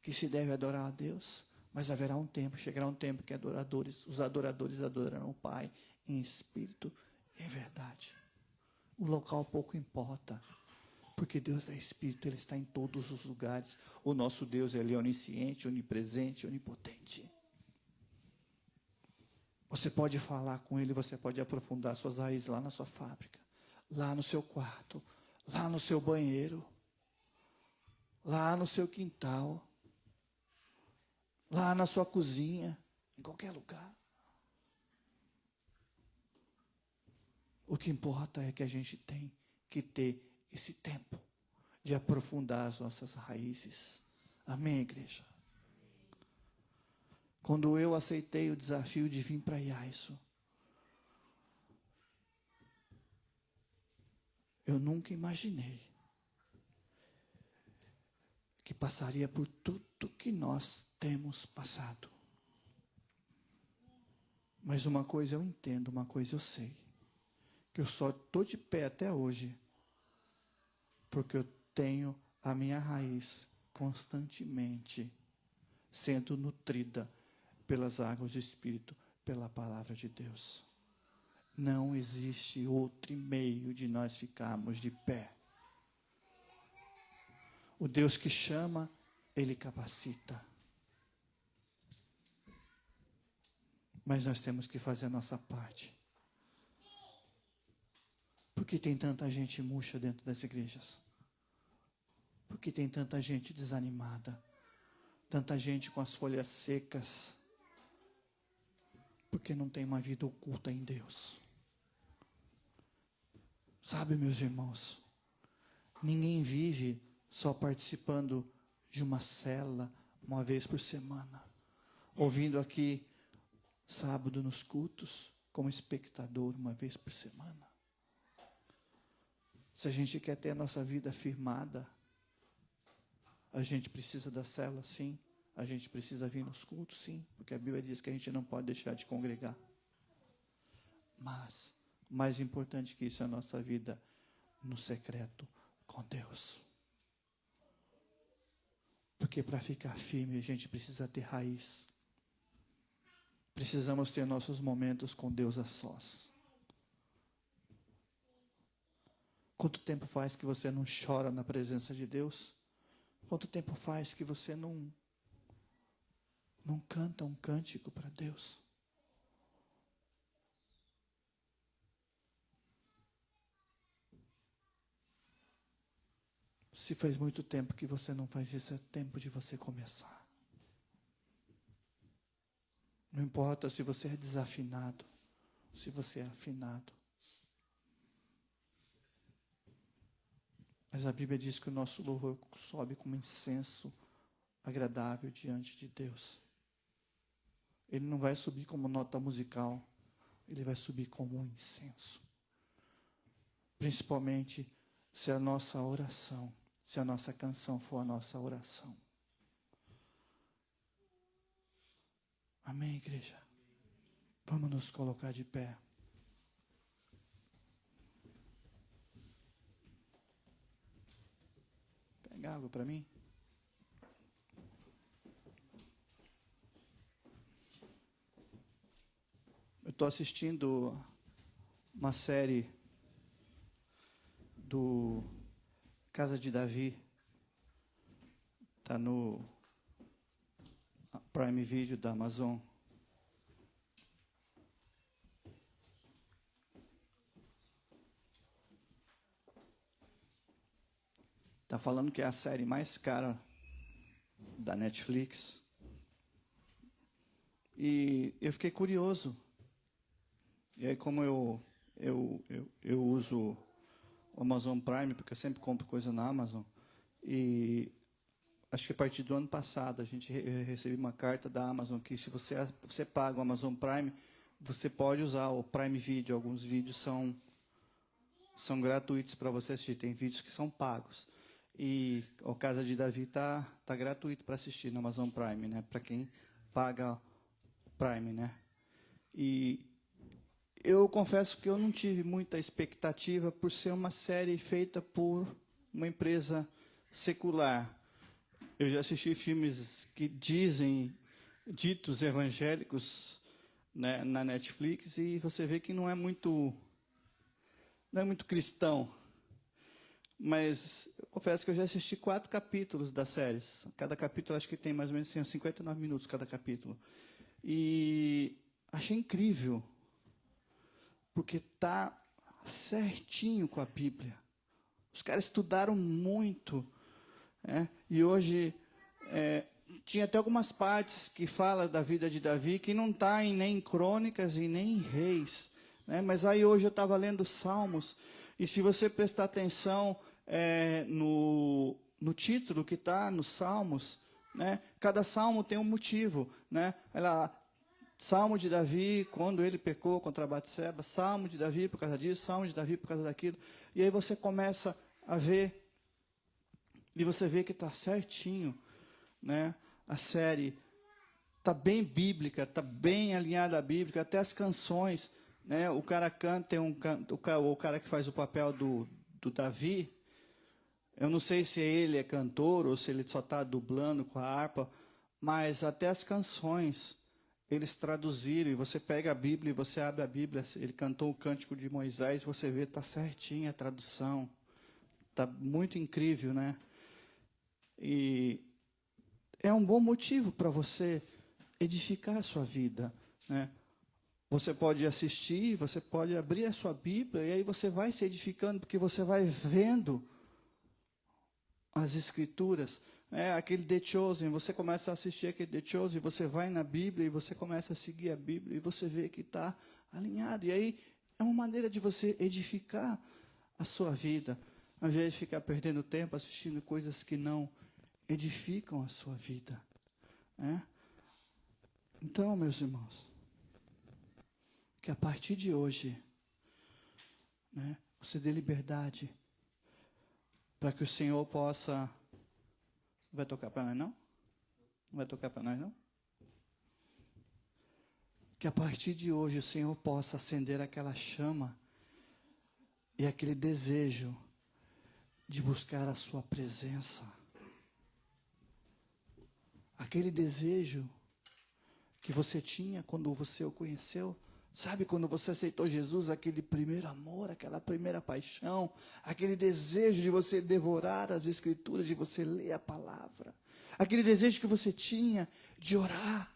que se deve adorar a Deus, mas haverá um tempo, chegará um tempo que os adoradores adorarão o Pai em espírito e em verdade. O local pouco importa, porque Deus é espírito, Ele está em todos os lugares. O nosso Deus, Ele é onisciente, onipresente, onipotente. Você pode falar com Ele, você pode aprofundar suas raízes lá na sua fábrica, lá no seu quarto, lá no seu banheiro, lá no seu quintal, lá na sua cozinha, em qualquer lugar. O que importa é que a gente tem que ter esse tempo de aprofundar as nossas raízes. Amém, igreja? Quando eu aceitei o desafio de vir para Iaiço, eu nunca imaginei que passaria por tudo que nós temos passado. Mas uma coisa eu entendo, uma coisa eu sei, que eu só estou de pé até hoje porque eu tenho a minha raiz constantemente sendo nutrida pelas águas do Espírito, pela palavra de Deus. Não existe outro meio de nós ficarmos de pé. O Deus que chama, Ele capacita. Mas nós temos que fazer a nossa parte. Por que tem tanta gente murcha dentro das igrejas? Por que tem tanta gente desanimada? Tanta gente com as folhas secas? Porque não tem uma vida oculta em Deus. Sabe, meus irmãos, ninguém vive só participando de uma célula uma vez por semana, ouvindo aqui sábado nos cultos, como espectador uma vez por semana. Se a gente quer ter a nossa vida firmada, a gente precisa da célula, sim. A gente precisa vir nos cultos, sim. Porque a Bíblia diz que a gente não pode deixar de congregar. Mas, mais importante que isso é a nossa vida no secreto com Deus. Porque para ficar firme, a gente precisa ter raiz. Precisamos ter nossos momentos com Deus a sós. Quanto tempo faz que você não chora na presença de Deus? Quanto tempo faz que você não canta um cântico para Deus? Se faz muito tempo que você não faz isso, é tempo de você começar. Não importa se você é desafinado, se você é afinado. Mas a Bíblia diz que o nosso louvor sobe como incenso agradável diante de Deus. Ele não vai subir como nota musical, ele vai subir como um incenso. Principalmente se a nossa oração, se a nossa canção for a nossa oração. Amém, igreja? Vamos nos colocar de pé. Pega água para mim. Eu estou assistindo uma série do Casa de Davi. Está no Prime Video da Amazon. Está falando que é a série mais cara da Netflix. E eu fiquei curioso. E aí, como eu uso o Amazon Prime, porque eu sempre compro coisa na Amazon, e acho que a partir do ano passado a gente recebeu uma carta da Amazon que se você paga o Amazon Prime, você pode usar o Prime Video. Alguns vídeos são gratuitos para você assistir. Tem vídeos que são pagos. E o Casa de Davi tá gratuito para assistir no Amazon Prime, né? Para quem paga o Prime, né? E eu confesso que eu não tive muita expectativa por ser uma série feita por uma empresa secular. Eu já assisti filmes que ditos evangélicos, né, na Netflix, e você vê que não é muito cristão. Mas eu confesso que eu já assisti 4 capítulos das séries. Cada capítulo acho que tem mais ou menos 59 minutos cada capítulo. E achei incrível. Porque está certinho com a Bíblia. Os caras estudaram muito. Né? E hoje tinha até algumas partes que fala da vida de Davi que não está nem em Crônicas e nem em Reis. Né? Mas aí hoje eu estava lendo Salmos. E se você prestar atenção no título que está nos Salmos, né? Cada salmo tem um motivo. Né? Salmo de Davi, quando ele pecou contra Batseba, Salmo de Davi por causa disso, Salmo de Davi por causa daquilo. E aí você começa a ver, e você vê que está certinho. Né? A série está bem bíblica, está bem alinhada à Bíblia, até as canções. Né? O cara canta, o cara que faz o papel do Davi, eu não sei se ele é cantor ou se ele só está dublando com a harpa, mas até as canções eles traduziram, e você pega a Bíblia e você abre a Bíblia, ele cantou o Cântico de Moisés, você vê, está certinha a tradução, está muito incrível, né? E é um bom motivo para você edificar a sua vida, né? Você pode assistir, você pode abrir a sua Bíblia e aí você vai se edificando, porque você vai vendo as Escrituras. Aquele The Chosen, você começa a assistir aquele The Chosen, você vai na Bíblia e você começa a seguir a Bíblia e você vê que está alinhado. E aí é uma maneira de você edificar a sua vida, ao invés de ficar perdendo tempo assistindo coisas que não edificam a sua vida. Então, meus irmãos, que a partir de hoje, você dê liberdade para que o Senhor possa... Vai tocar para nós, não? Não vai tocar para nós, não? Que a partir de hoje o Senhor possa acender aquela chama e aquele desejo de buscar a sua presença. Aquele desejo que você tinha quando você o conheceu. Sabe, quando você aceitou Jesus, aquele primeiro amor, aquela primeira paixão, aquele desejo de você devorar as Escrituras, de você ler a palavra, aquele desejo que você tinha de orar.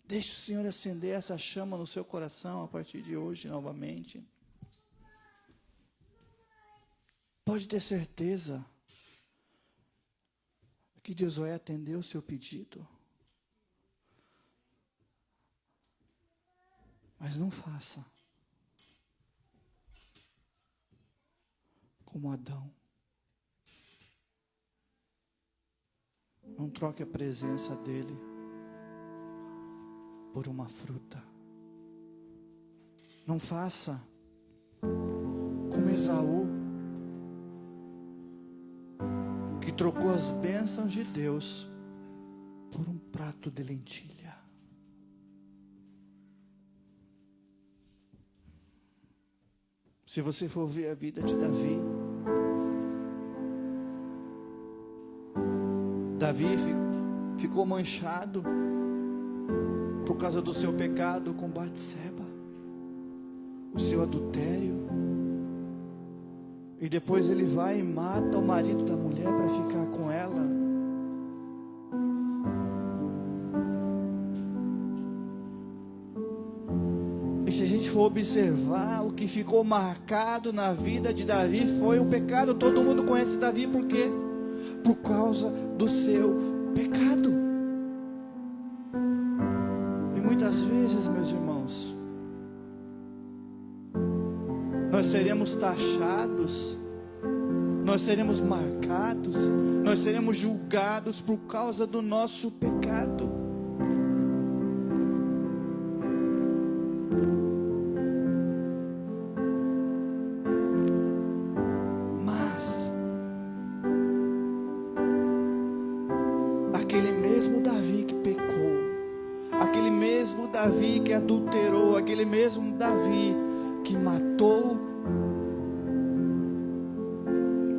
Deixe o Senhor acender essa chama no seu coração a partir de hoje novamente. Pode ter certeza que Deus vai atender o seu pedido. Mas não faça como Adão. Não troque a presença dele por uma fruta. Não faça como Esaú, que trocou as bênçãos de Deus por um prato de lentilha. Se você for ver a vida de Davi, Davi ficou manchado por causa do seu pecado com Batseba, o seu adultério. E depois ele vai e mata o marido da mulher para ficar com ela. E se a gente for observar, o que ficou marcado na vida de Davi foi o pecado. Todo mundo conhece Davi por quê? Por causa do seu pecado. E muitas vezes, meus irmãos, nós seremos taxados, nós seremos marcados, nós seremos julgados por causa do nosso pecado. Mas aquele mesmo Davi que pecou, aquele mesmo Davi que adulterou, aquele mesmo Davi que matou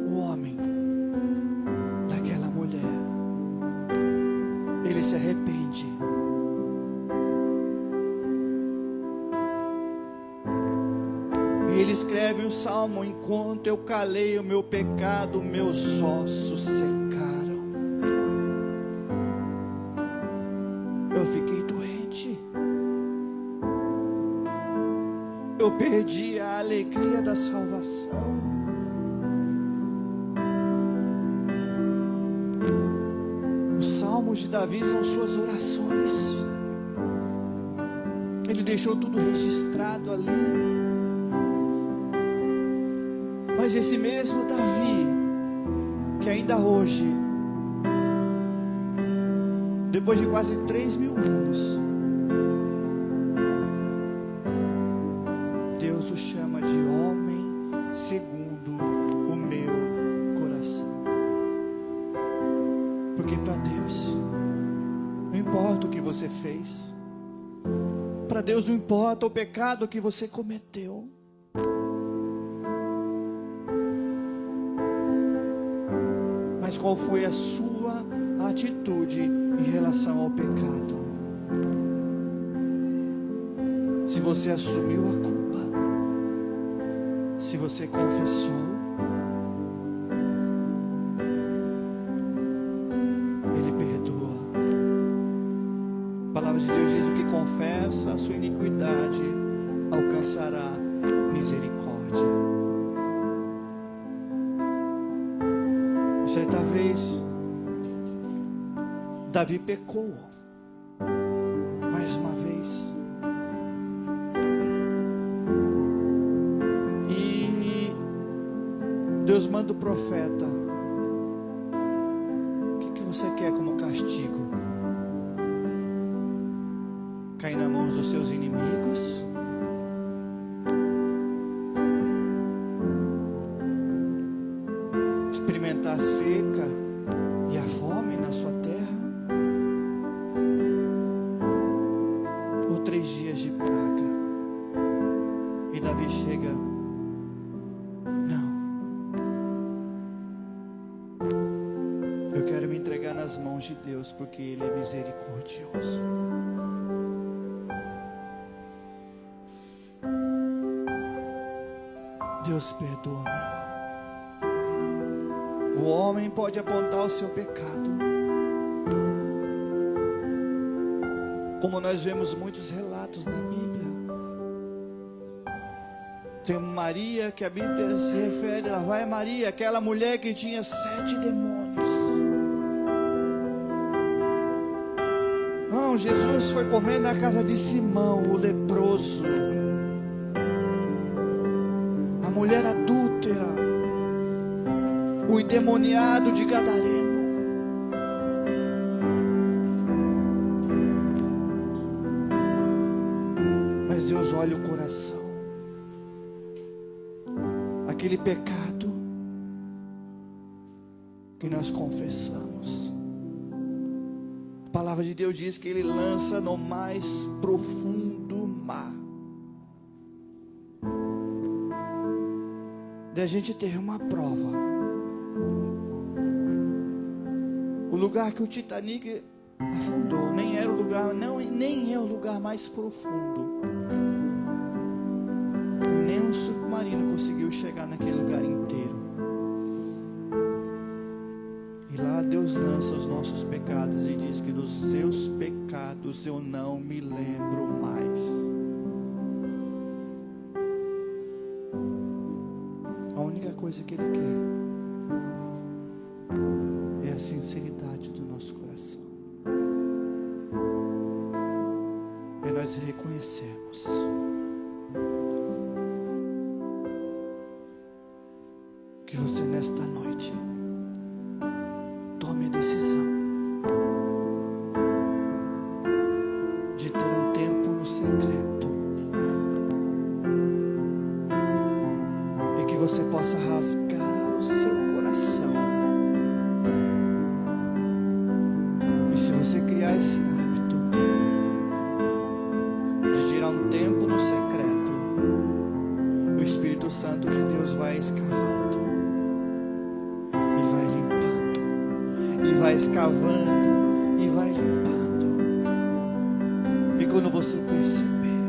o homem daquela mulher, ele se arrepende. E ele escreve um salmo: enquanto eu calei o meu pecado, meus ossos secaram. Eu fiquei doente. Eu perdi a alegria da salvação. Os salmos de Davi são suas orações. Ele deixou tudo registrado ali. Mas esse mesmo Davi, que ainda hoje, depois de quase 3.000 anos, Deus o chama de homem segundo o meu coração. Porque para Deus não importa o que você fez, para Deus não importa o pecado que você cometeu. Mas qual foi a sua atitude em relação ao pecado? Se você assumiu a culpa, se você confessou, Ele perdoa. A palavra de Deus diz: o que confessa a sua iniquidade alcançará misericórdia. Certa vez, Davi pecou mais uma vez. E Deus manda o profeta: o que você quer como castigo? Cair nas mãos dos seus inimigos? Experimentar a seca e a fome na sua terra? Ou 3 dias de praga? E Davi chega: não, eu quero me entregar nas mãos de Deus, porque Ele é misericordioso. Deus perdoa-me. O homem pode apontar o seu pecado, como nós vemos muitos relatos na Bíblia. Tem Maria, que a Bíblia se refere, lá vai Maria, aquela mulher que tinha 7 demônios. Não, Jesus foi comer na casa de Simão, o leproso, a mulher adúltera, o endemoniado de Gadareno. Mas Deus olha o coração. Aquele pecado que nós confessamos. A palavra de Deus diz que Ele lança no mais profundo mar. De a gente ter uma prova. O lugar que o Titanic afundou nem era o lugar, nem é o lugar mais profundo. Nem um submarino conseguiu chegar naquele lugar inteiro. E lá Deus lança os nossos pecados e diz que dos seus pecados eu não me lembro mais. A única coisa que Ele quer é a sinceridade do nosso coração. É nós reconhecermos que você nesta noite tome a decisão de ter um tempo no secreto e que você possa rasgar o seu coração. E se você criar esse hábito de tirar um tempo no secreto, o Espírito Santo de Deus vai escavando e vai limpando, e vai escavando e vai limpando. E quando você perceber,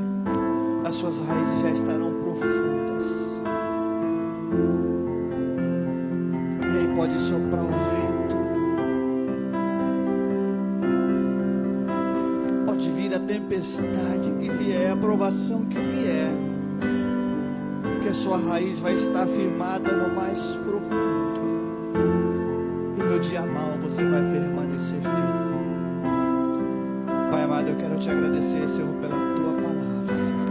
as suas raízes já estarão profundas. E aí pode soprar o vento, pode vir a tempestade que vier, a provação que vier, que a sua raiz vai estar firmada no mais profundo, e no dia mau você vai permanecer firme. Pai amado, eu quero te agradecer, Senhor, pela tua palavra, Senhor.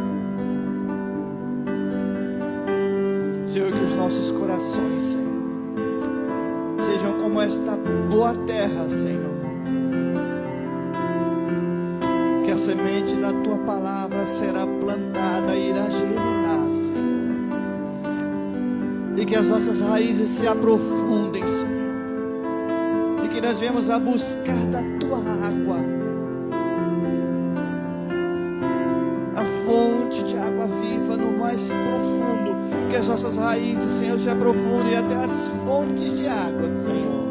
Senhor, que os nossos corações, Senhor, sejam como esta boa terra, Senhor, que a semente da tua palavra será plantada e irá germinar, Senhor, e que as nossas raízes se aprofundem, Senhor, e que nós venhamos a buscar da tua água, a fonte de água viva no mais profundo, que as nossas raízes, Senhor, se aprofundem até as fontes de água, Senhor.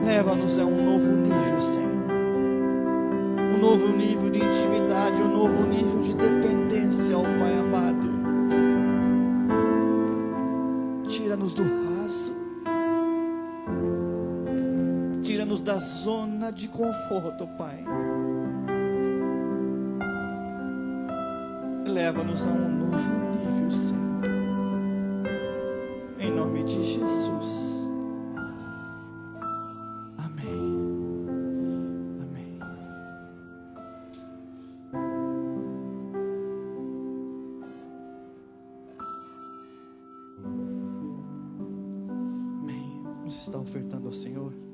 Leva-nos a um novo nível, Senhor, um novo nível de intimidade, um novo nível de dependência, ó Pai amado. Tira-nos do raso da zona de conforto, Pai. Leva-nos a um novo nível, Senhor. Em nome de Jesus. Amém. Amém. Amém. Vamos estar ofertando ao Senhor.